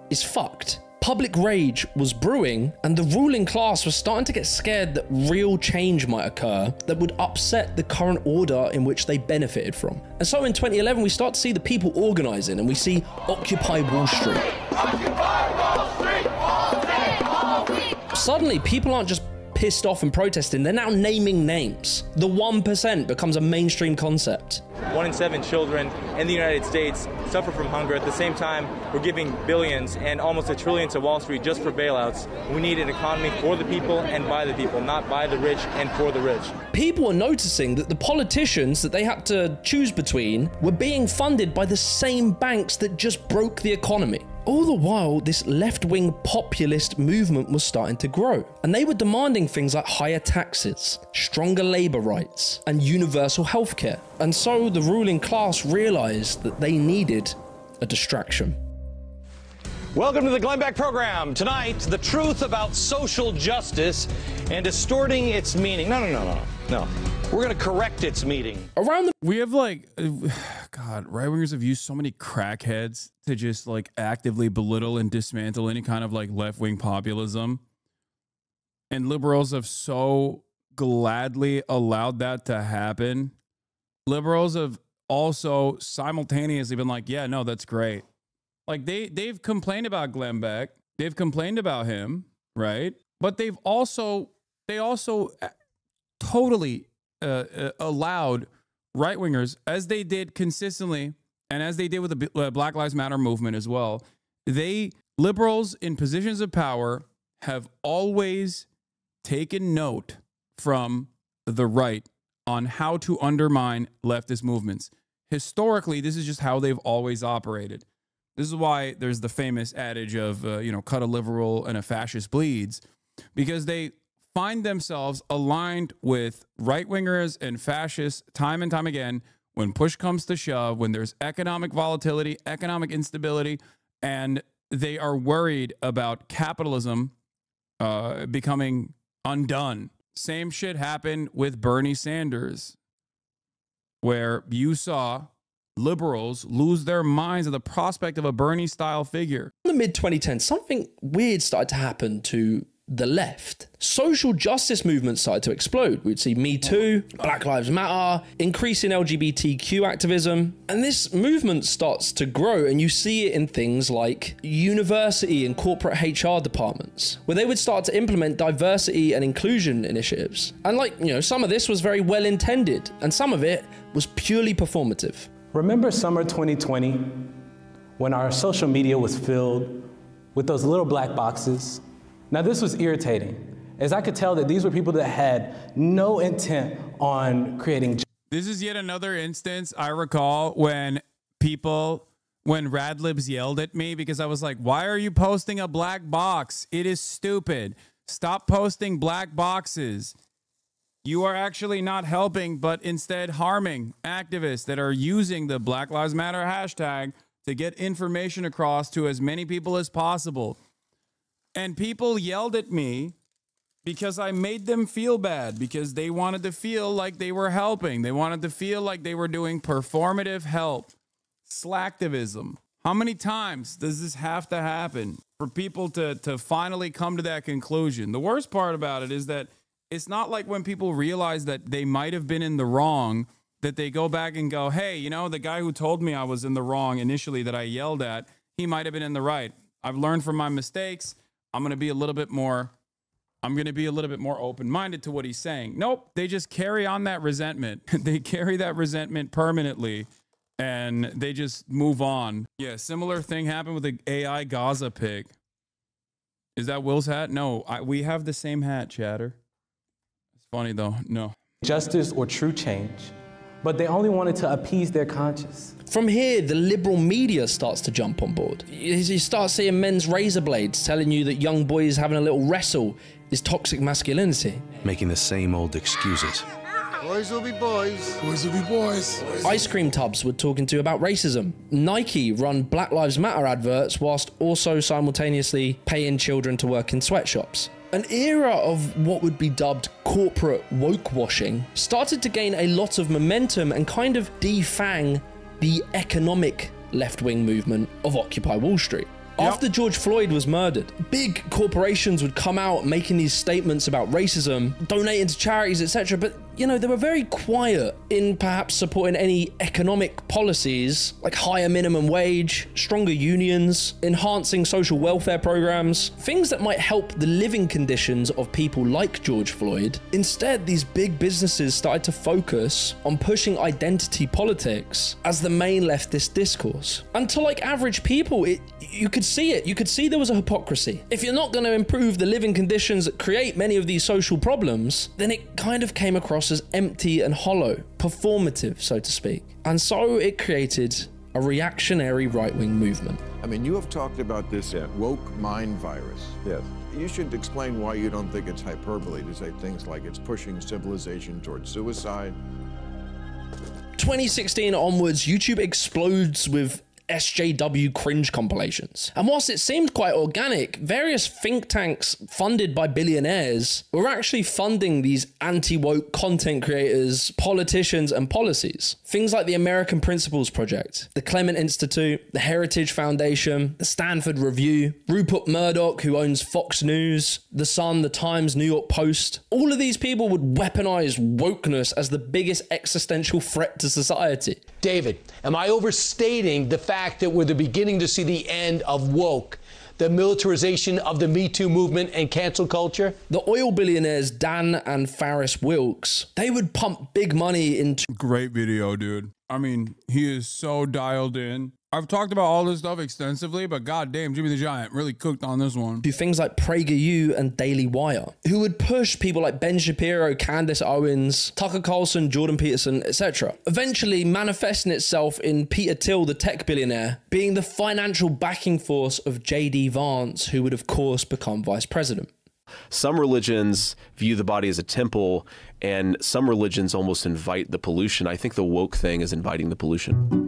is fucked. Public rage was brewing, and the ruling class was starting to get scared that real change might occur that would upset the current order in which they benefited from. And so in 2011, we start to see the people organizing, and we see Occupy Wall Street. Occupy Wall Street, all day, all week. Suddenly, people aren't just pissed off and protesting, they're now naming names. The 1% becomes a mainstream concept. 1 in 7 children in the United States suffer from hunger. At the same time, we're giving billions and almost $1 trillion to Wall Street just for bailouts. We need an economy for the people and by the people, not by the rich and for the rich. People are noticing that the politicians that they had to choose between were being funded by the same banks that just broke the economy. All the while, this left-wing populist movement was starting to grow, and they were demanding things like higher taxes, stronger labor rights, and universal healthcare. And so the ruling class realized that they needed a distraction. Welcome to the Glenn Beck program. Tonight, the truth about social justice and distorting its meaning. No. We're going to correct its meaning. We have like, God, right-wingers have used so many crackheads to just like actively belittle and dismantle any kind of like left-wing populism. And liberals have so gladly allowed that to happen. Liberals have also simultaneously been like, yeah, no, that's great. Like they've complained about Glenn Beck. They've complained about him, right? But they also totally allowed right-wingers, as they did consistently, and as they did with the Black Lives Matter movement as well. Liberals in positions of power have always taken note from the right on how to undermine leftist movements. Historically, this is just how they've always operated. This is why there's the famous adage of, cut a liberal and a fascist bleeds, because they find themselves aligned with right-wingers and fascists time and time again when push comes to shove, when there's economic volatility, economic instability, and they are worried about capitalism becoming undone. Same shit happened with Bernie Sanders, where you saw liberals lose their minds at the prospect of a Bernie-style figure. In the mid-2010s, something weird started to happen to the left. Social justice movements started to explode. We'd see Me Too, Black Lives Matter, increasing LGBTQ activism. And this movement starts to grow, and you see it in things like university and corporate HR departments, where they would start to implement diversity and inclusion initiatives. And some of this was very well intended, and some of it was purely performative. Remember summer 2020, when our social media was filled with those little black boxes? Now, this was irritating, as I could tell that these were people that had no intent on creating. This is yet another instance I recall when Radlibs yelled at me because I was like, why are you posting a black box? It is stupid. Stop posting black boxes. You are actually not helping, but instead harming activists that are using the Black Lives Matter hashtag to get information across to as many people as possible. And people yelled at me because I made them feel bad, because they wanted to feel like they were helping. They wanted to feel like they were doing performative help. Slacktivism. How many times does this have to happen for people to finally come to that conclusion? The worst part about it is that it's not like when people realize that they might have been in the wrong, that they go back and go, hey, the guy who told me I was in the wrong initially that I yelled at, he might have been in the right. I've learned from my mistakes. I'm going to be a little bit more open-minded to what he's saying. Nope. They just carry on that resentment. They carry that resentment permanently, and they just move on. Yeah, similar thing happened with the AI Gaza pig. Is that Will's hat? No, we have the same hat, chatter. It's funny though. No. Justice or true change, but they only wanted to appease their conscience. From here, the liberal media starts to jump on board. You start seeing men's razor blades telling you that young boys having a little wrestle is toxic masculinity. Making the same old excuses. Boys will be boys. Boys will be boys. Ice cream tubs were talking to you about racism. Nike run Black Lives Matter adverts whilst also simultaneously paying children to work in sweatshops. An era of what would be dubbed corporate woke washing started to gain a lot of momentum and kind of defang the economic left-wing movement of Occupy Wall Street. After George Floyd was murdered, big corporations would come out making these statements about racism, donating to charities, etc. But, they were very quiet in perhaps supporting any economic policies like higher minimum wage, stronger unions, enhancing social welfare programs, things that might help the living conditions of people like George Floyd. Instead, these big businesses started to focus on pushing identity politics as the main leftist discourse. And to average people, you could see it. You could see there was a hypocrisy. If you're not going to improve the living conditions that create many of these social problems, then it kind of came across as empty and hollow, performative, so to speak. And so it created a reactionary right-wing movement. I mean, you have talked about this woke mind virus. Yes. You should explain why you don't think it's hyperbole to say things like it's pushing civilization towards suicide. 2016 onwards, YouTube explodes with SJW cringe compilations. And whilst it seemed quite organic, various think tanks funded by billionaires were actually funding these anti-woke content creators, politicians, and policies. Things like the American Principles Project, the Clement Institute, the Heritage Foundation, the Stanford Review, Rupert Murdoch, who owns Fox News, The Sun, The Times, New York Post. All of these people would weaponize wokeness as the biggest existential threat to society. David, am I overstating the fact that we're the beginning to see the end of woke, the militarization of the Me Too movement and cancel culture? The oil billionaires Dan and Faris Wilks, they would pump big money into... Great video, dude. I mean, he is so dialed in. I've talked about all this stuff extensively, but goddamn, Jimmy the Giant really cooked on this one. To things like PragerU and Daily Wire, who would push people like Ben Shapiro, Candace Owens, Tucker Carlson, Jordan Peterson, etc. Eventually manifesting itself in Peter Thiel, the tech billionaire, being the financial backing force of J.D. Vance, who would of course become vice president. Some religions view the body as a temple, and some religions almost invite the pollution. I think the woke thing is inviting the pollution.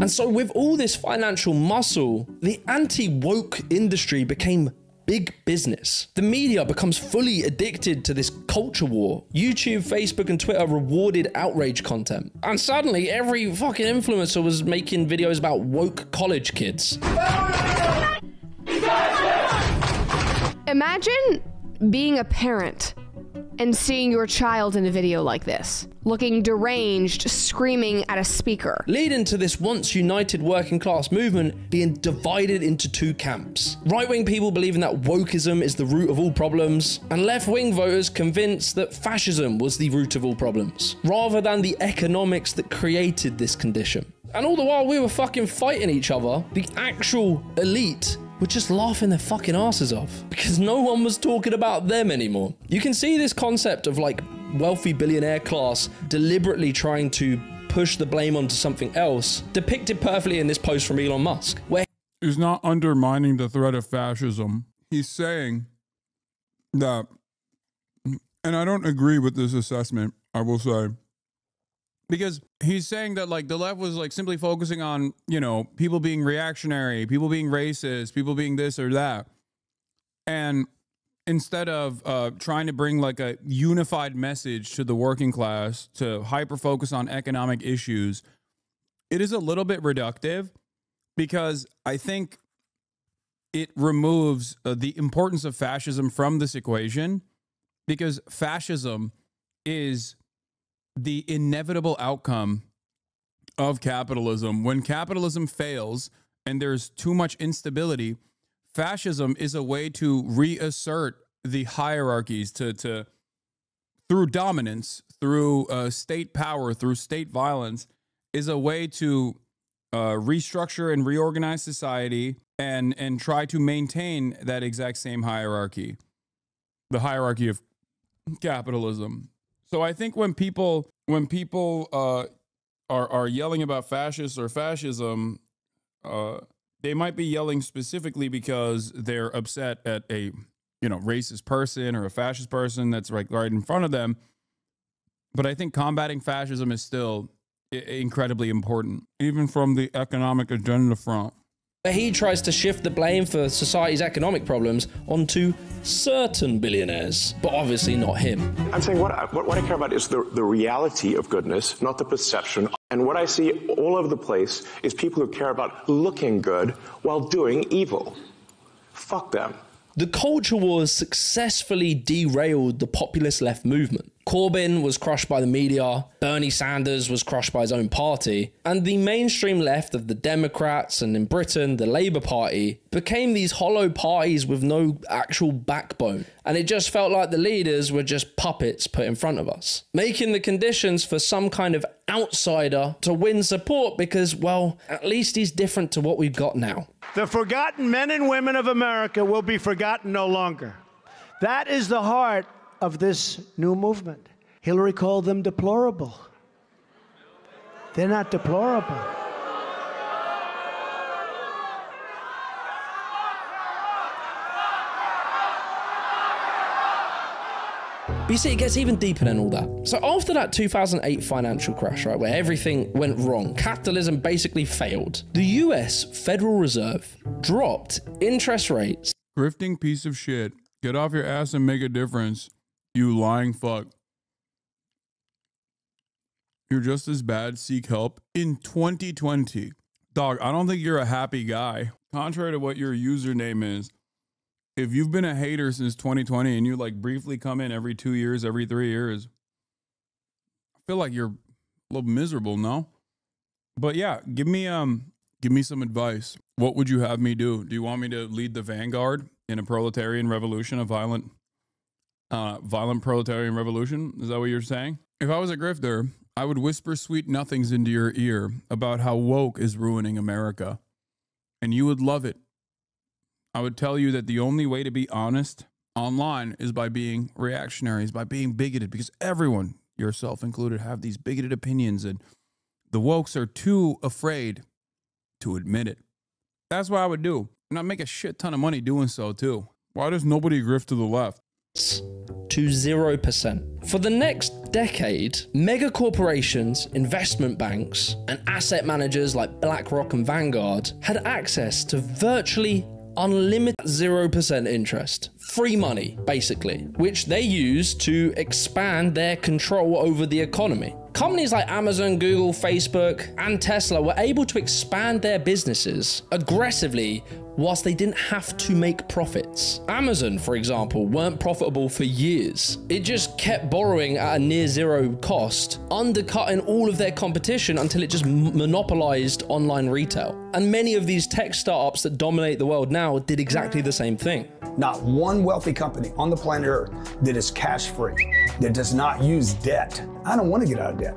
And so with all this financial muscle, the anti-woke industry became big business. The media becomes fully addicted to this culture war. YouTube, Facebook, and Twitter rewarded outrage content. And suddenly every fucking influencer was making videos about woke college kids. Imagine being a parent and seeing your child in a video like this, looking deranged, screaming at a speaker. Leading to this once united working class movement being divided into two camps. Right-wing people believing that wokeism is the root of all problems, and left-wing voters convinced that fascism was the root of all problems, rather than the economics that created this condition. And all the while we were fucking fighting each other, the actual elite were just laughing their fucking asses off because no one was talking about them anymore. You can see this concept of like wealthy billionaire class deliberately trying to push the blame onto something else depicted perfectly in this post from Elon Musk, where he's not undermining the threat of fascism. He's saying that, and I don't agree with this assessment, I will say, because he's saying that like the left was like simply focusing on, you know, people being reactionary, people being racist, people being this or that. And instead of trying to bring like a unified message to the working class to hyper focus on economic issues, it is a little bit reductive because I think it removes the importance of fascism from this equation, because fascism is the inevitable outcome of capitalism. When capitalism fails and there's too much instability, fascism is a way to reassert the hierarchies through dominance, through state power, through state violence, is a way to restructure and reorganize society and try to maintain that exact same hierarchy, the hierarchy of capitalism. So I think when people are yelling about fascists or fascism, they might be yelling specifically because they're upset at a, you know, racist person or a fascist person that's right in front of them. But I think combating fascism is still incredibly important, even from the economic agenda front. He tries to shift the blame for society's economic problems onto certain billionaires, but obviously not him. I'm saying what I care about is the reality of goodness, not the perception. And what I see all over the place is people who care about looking good while doing evil. Fuck them. The culture wars successfully derailed the populist left movement. Corbyn was crushed by the media, Bernie Sanders was crushed by his own party, and the mainstream left of the Democrats and in Britain, the Labour Party, became these hollow parties with no actual backbone. And it just felt like the leaders were just puppets put in front of us, making the conditions for some kind of outsider to win support because, well, at least he's different to what we've got now. The forgotten men and women of America will be forgotten no longer. That is the heart of this new movement. Hillary called them deplorable. They're not deplorable. But you see, it gets even deeper than all that. So after that 2008 financial crash, right, where everything went wrong, capitalism basically failed, the US Federal Reserve dropped interest rates. Grifting piece of shit. Get off your ass and make a difference, you lying fuck. You're just as bad, seek help in 2020. Dog, I don't think you're a happy guy. Contrary to what your username is, if you've been a hater since 2020 and you like briefly come in every 2 years, every 3 years, I feel like you're a little miserable, no? But yeah, give me some advice. What would you have me do? Do you want me to lead the vanguard in a proletarian revolution, a violent proletarian revolution? Is that what you're saying? If I was a grifter, I would whisper sweet nothings into your ear about how woke is ruining America, and you would love it. I would tell you that the only way to be honest online is by being reactionaries, by being bigoted, because everyone, yourself included, have these bigoted opinions, and the wokes are too afraid to admit it. That's what I would do. And I'd make a shit ton of money doing so too. Why does nobody grift to the left? To 0%. For the next decade, mega corporations, investment banks, and asset managers like BlackRock and Vanguard had access to virtually unlimited 0% interest. Free money, basically, which they used to expand their control over the economy. Companies like Amazon, Google, Facebook, and Tesla were able to expand their businesses aggressively whilst they didn't have to make profits. Amazon, for example, weren't profitable for years. It just kept borrowing at a near zero cost, undercutting all of their competition until it just monopolized online retail. And many of these tech startups that dominate the world now did exactly the same thing. Not one wealthy company on the planet Earth that is cash free, that does not use debt. I don't want to get out of debt.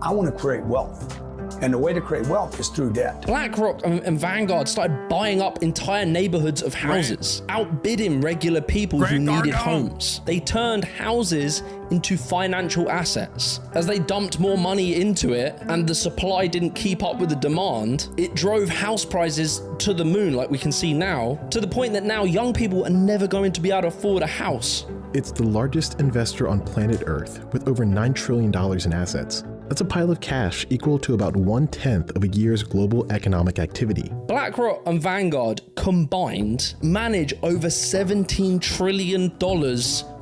I want to create wealth. And the way to create wealth is through debt. BlackRock and Vanguard started buying up entire neighborhoods of houses, outbidding regular people who needed homes. They turned houses into financial assets. As they dumped more money into it and the supply didn't keep up with the demand, it drove house prices to the moon, like we can see now, to the point that now young people are never going to be able to afford a house. It's the largest investor on planet Earth with over $9 trillion in assets. That's a pile of cash equal to about 1/10 of a year's global economic activity. BlackRock and Vanguard combined manage over $17 trillion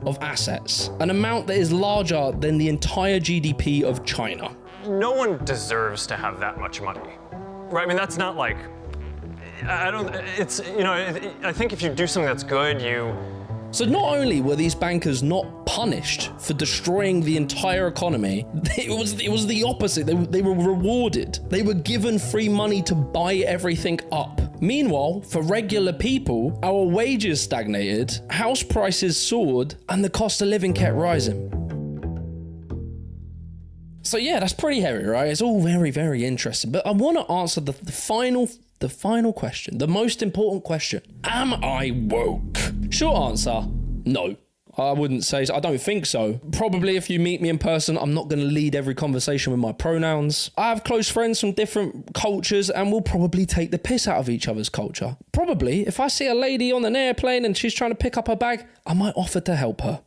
of assets, an amount that is larger than the entire GDP of China. No one deserves to have that much money, right? I mean, that's not like, I think if you do something that's good, So not only were these bankers not punished for destroying the entire economy, it was the opposite. They were rewarded. They were given free money to buy everything up. Meanwhile, for regular people, our wages stagnated, house prices soared, and the cost of living kept rising. So yeah, that's pretty heavy, right? It's all very, very interesting. But I want to answer the final question, the most important question. Am I woke? Short answer, no. I wouldn't say so. I don't think so. Probably if you meet me in person, I'm not going to lead every conversation with my pronouns. I have close friends from different cultures and we'll probably take the piss out of each other's culture. Probably, if I see a lady on an airplane and she's trying to pick up her bag, I might offer to help her.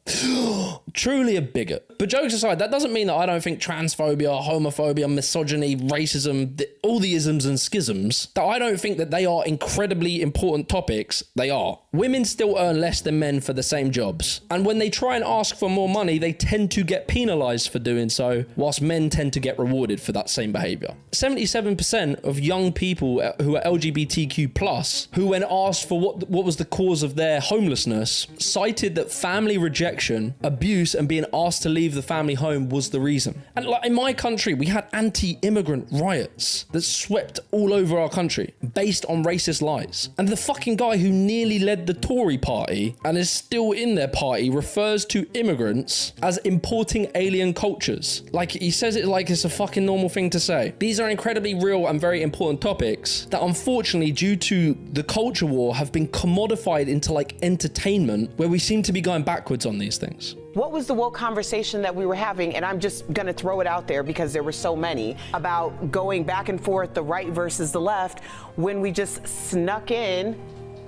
Truly a bigot. But jokes aside, that doesn't mean that I don't think transphobia, homophobia, misogyny, racism, all the isms and schisms, that I don't think that they are incredibly important topics. They are. Women still earn less than men for the same jobs. And when they try and ask for more money, they tend to get penalized for doing so, whilst men tend to get rewarded for that same behavior. 77% of young people who are LGBTQ+, who when asked for what was the cause of their homelessness, cited that family rejection, abuse, and being asked to leave the family home was the reason. And like in my country, we had anti-immigrant riots that swept all over our country based on racist lies. And the fucking guy who nearly led the Tory party and is still in their party refers to immigrants as importing alien cultures. Like he says it like it's a fucking normal thing to say. These are incredibly real and very important topics that unfortunately due to the culture war have been commodified into like entertainment where we seem to be going backwards on these things. What was the woke conversation that we were having? And I'm just gonna throw it out there because there were so many about going back and forth, the right versus the left, when we just snuck in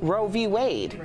Roe v. Wade.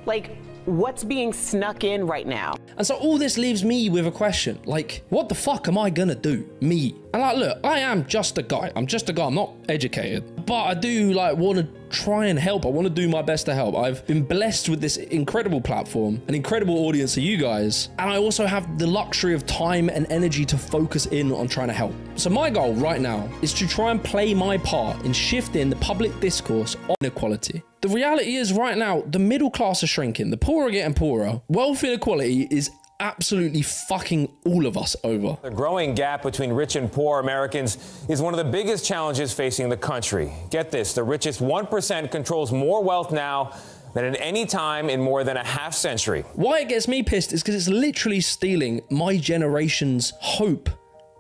Like, what's being snuck in right now? And so all this leaves me with a question, like, what the fuck am I gonna do? Me. And like, look, I am just a guy. I'm just a guy. I'm not educated, but I do like want to try and help. I want to do my best to help. I've been blessed with this incredible platform, an incredible audience of you guys, and I also have the luxury of time and energy to focus in on trying to help. So my goal right now is to try and play my part in shifting the public discourse on inequality. The reality is right now, the middle class is shrinking, the poor are getting poorer, wealth inequality is absolutely fucking all of us over. The growing gap between rich and poor Americans is one of the biggest challenges facing the country. Get this, the richest 1% controls more wealth now than at any time in more than a half century. Why it gets me pissed is because it's literally stealing my generation's hope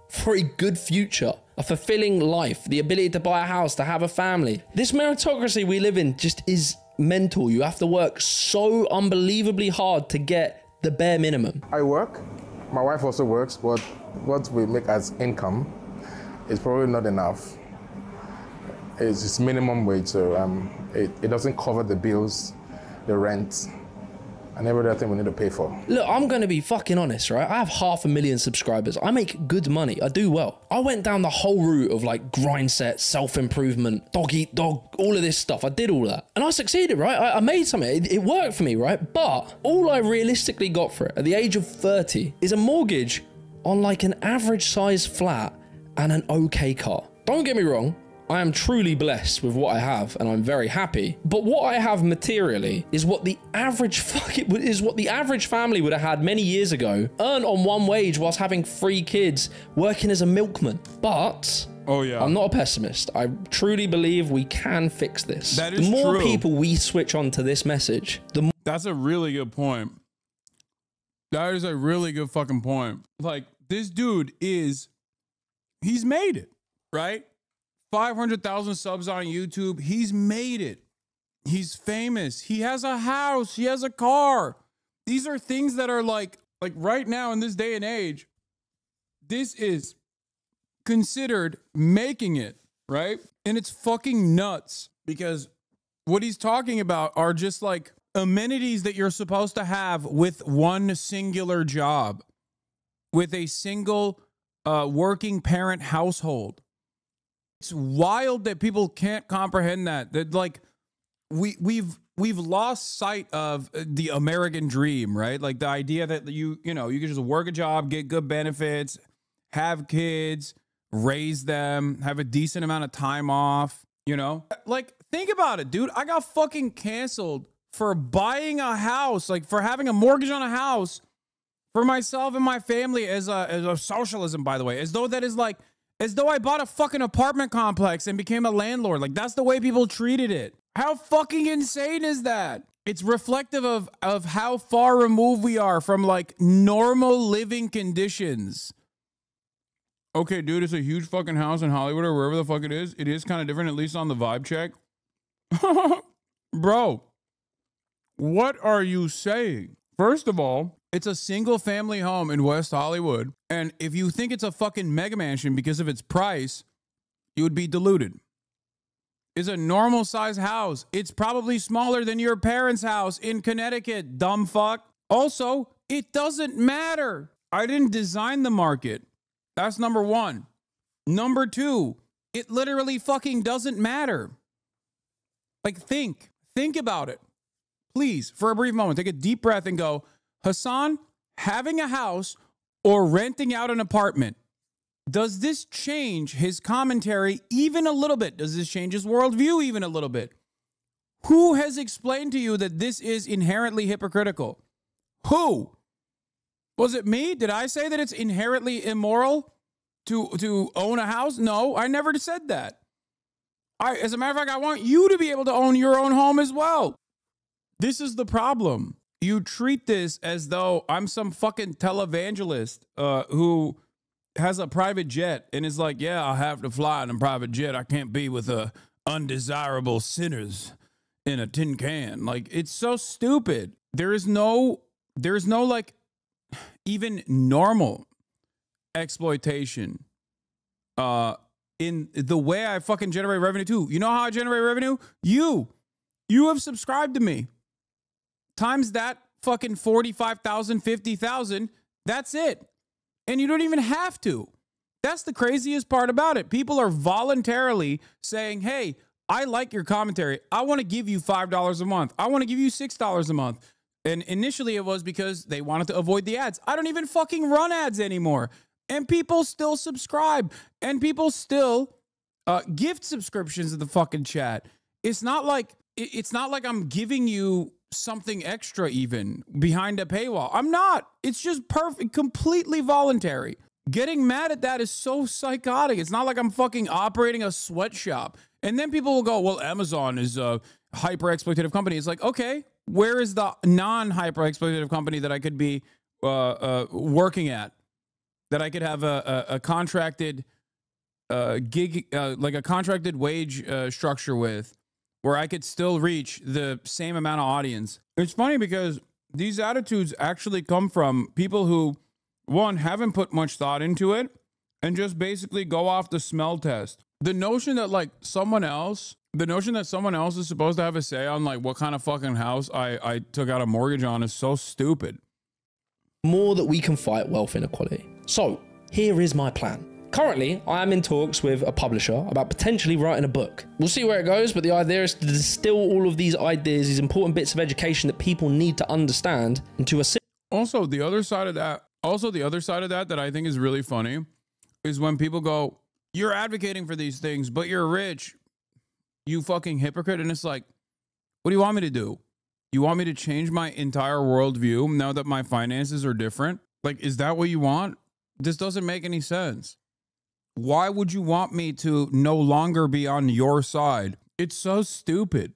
for a good future, a fulfilling life, the ability to buy a house, to have a family. This meritocracy we live in just is mental. You have to work so unbelievably hard to get the bare minimum. I work, my wife also works, but what we make as income is probably not enough. It's just minimum wage, so it doesn't cover the bills, the rent, and every other thing we need to pay for. Look, I'm gonna be fucking honest, right? I have 500,000 subscribers. I make good money. I do well. I went down the whole route of like grind set, self-improvement, dog eat dog, all of this stuff. I did all that. And I succeeded, right? I made something. It worked for me, right? But all I realistically got for it at the age of 30 is a mortgage on like an average size flat and an okay car. Don't get me wrong. I am truly blessed with what I have and I'm very happy. But what I have materially is what the average family would have had many years ago, earned on one wage whilst having 3 kids, working as a milkman. But oh yeah, I'm not a pessimist. I truly believe we can fix this. That is the more true. people we switch on to this message, the more. That's a really good point. That is a really good fucking point. Like, this dude he's made it, right? 500,000 subs on YouTube. He's made it. He's famous. He has a house. He has a car. These are things that are like right now in this day and age, this is considered making it, right? And it's fucking nuts because what he's talking about are just like amenities that you're supposed to have with one singular job, with a single working parent household. It's wild that people can't comprehend that like we've lost sight of the American dream, right? Like the idea that you can just work a job, get good benefits, have kids, raise them, have a decent amount of time off, you know? Like, think about it, dude. I got fucking canceled for buying a house, like for having a mortgage on a house for myself and my family as a socialism, by the way, as though I bought a fucking apartment complex and became a landlord. Like, that's the way people treated it. How fucking insane is that? It's reflective of how far removed we are from like normal living conditions. Okay, dude, it's a huge fucking house in Hollywood or wherever the fuck it is. It is kind of different, at least on the vibe check. Bro, what are you saying? First of all, it's a single family home in West Hollywood. And if you think it's a fucking mega mansion because of its price, you would be deluded. It's a normal size house. It's probably smaller than your parents' house in Connecticut, dumb fuck. Also, it doesn't matter. I didn't design the market. That's number one. Number two, it literally fucking doesn't matter. Like, think about it. Please, for a brief moment, take a deep breath and go, Hasan, having a house or renting out an apartment, does this change his commentary even a little bit? Does this change his worldview even a little bit? Who has explained to you that this is inherently hypocritical? Who? Was it me? Did I say that it's inherently immoral to own a house? No, I never said that. As a matter of fact, I want you to be able to own your own home as well. This is the problem. You treat this as though I'm some fucking televangelist who has a private jet and is like, yeah, I have to fly in a private jet. I can't be with undesirable sinners in a tin can. Like, it's so stupid. There's no like even normal exploitation in the way I fucking generate revenue too. You know how I generate revenue? You have subscribed to me. times that fucking 45,000, 50,000, that's it. And you don't even have to. That's the craziest part about it. People are voluntarily saying, hey, I like your commentary. I want to give you $5 a month. I want to give you $6 a month. And initially it was because they wanted to avoid the ads. I don't even fucking run ads anymore. And people still subscribe. And people still gift subscriptions to the fucking chat. It's not like I'm giving you something extra even behind a paywall. I'm not. It's just perfect, completely voluntary. Getting mad at that is so psychotic. It's not like I'm fucking operating a sweatshop. And then people will go, well, Amazon is a hyper exploitative company. It's like, okay, where is the non-hyper exploitative company that I could be working at? That I could have a contracted gig, like a contracted wage structure with, where I could still reach the same amount of audience. It's funny because these attitudes actually come from people who, one, haven't put much thought into it and just basically go off the smell test. The notion that like someone else is supposed to have a say on like what kind of fucking house I took out a mortgage on is so stupid. More that we can fight wealth inequality. So here is my plan. Currently, I am in talks with a publisher about potentially writing a book. We'll see where it goes, but the idea is to distill all of these ideas, these important bits of education that people need to understand into a... Also, the other side of that that I think is really funny is when people go, you're advocating for these things, but you're rich, you fucking hypocrite. And it's like, what do you want me to do? You want me to change my entire worldview now that my finances are different? Like, is that what you want? This doesn't make any sense. Why would you want me to no longer be on your side? It's so stupid.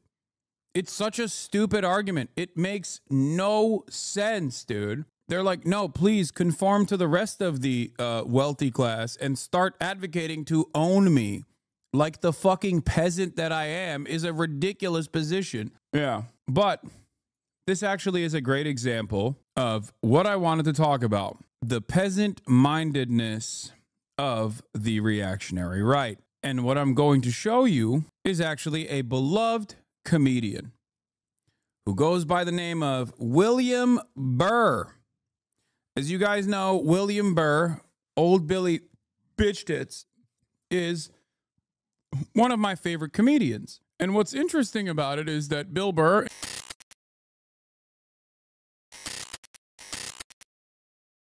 It's such a stupid argument. It makes no sense, dude. They're like, no, please conform to the rest of the wealthy class and start advocating to own me like the fucking peasant that I am is a ridiculous position. Yeah, but this actually is a great example of what I wanted to talk about. The peasant-mindedness of the reactionary right. And what I'm going to show you is actually a beloved comedian who goes by the name of William Burr. As you guys know, William Burr, Old Billy Bitch Tits, is one of my favorite comedians. And what's interesting about it is that Bill Burr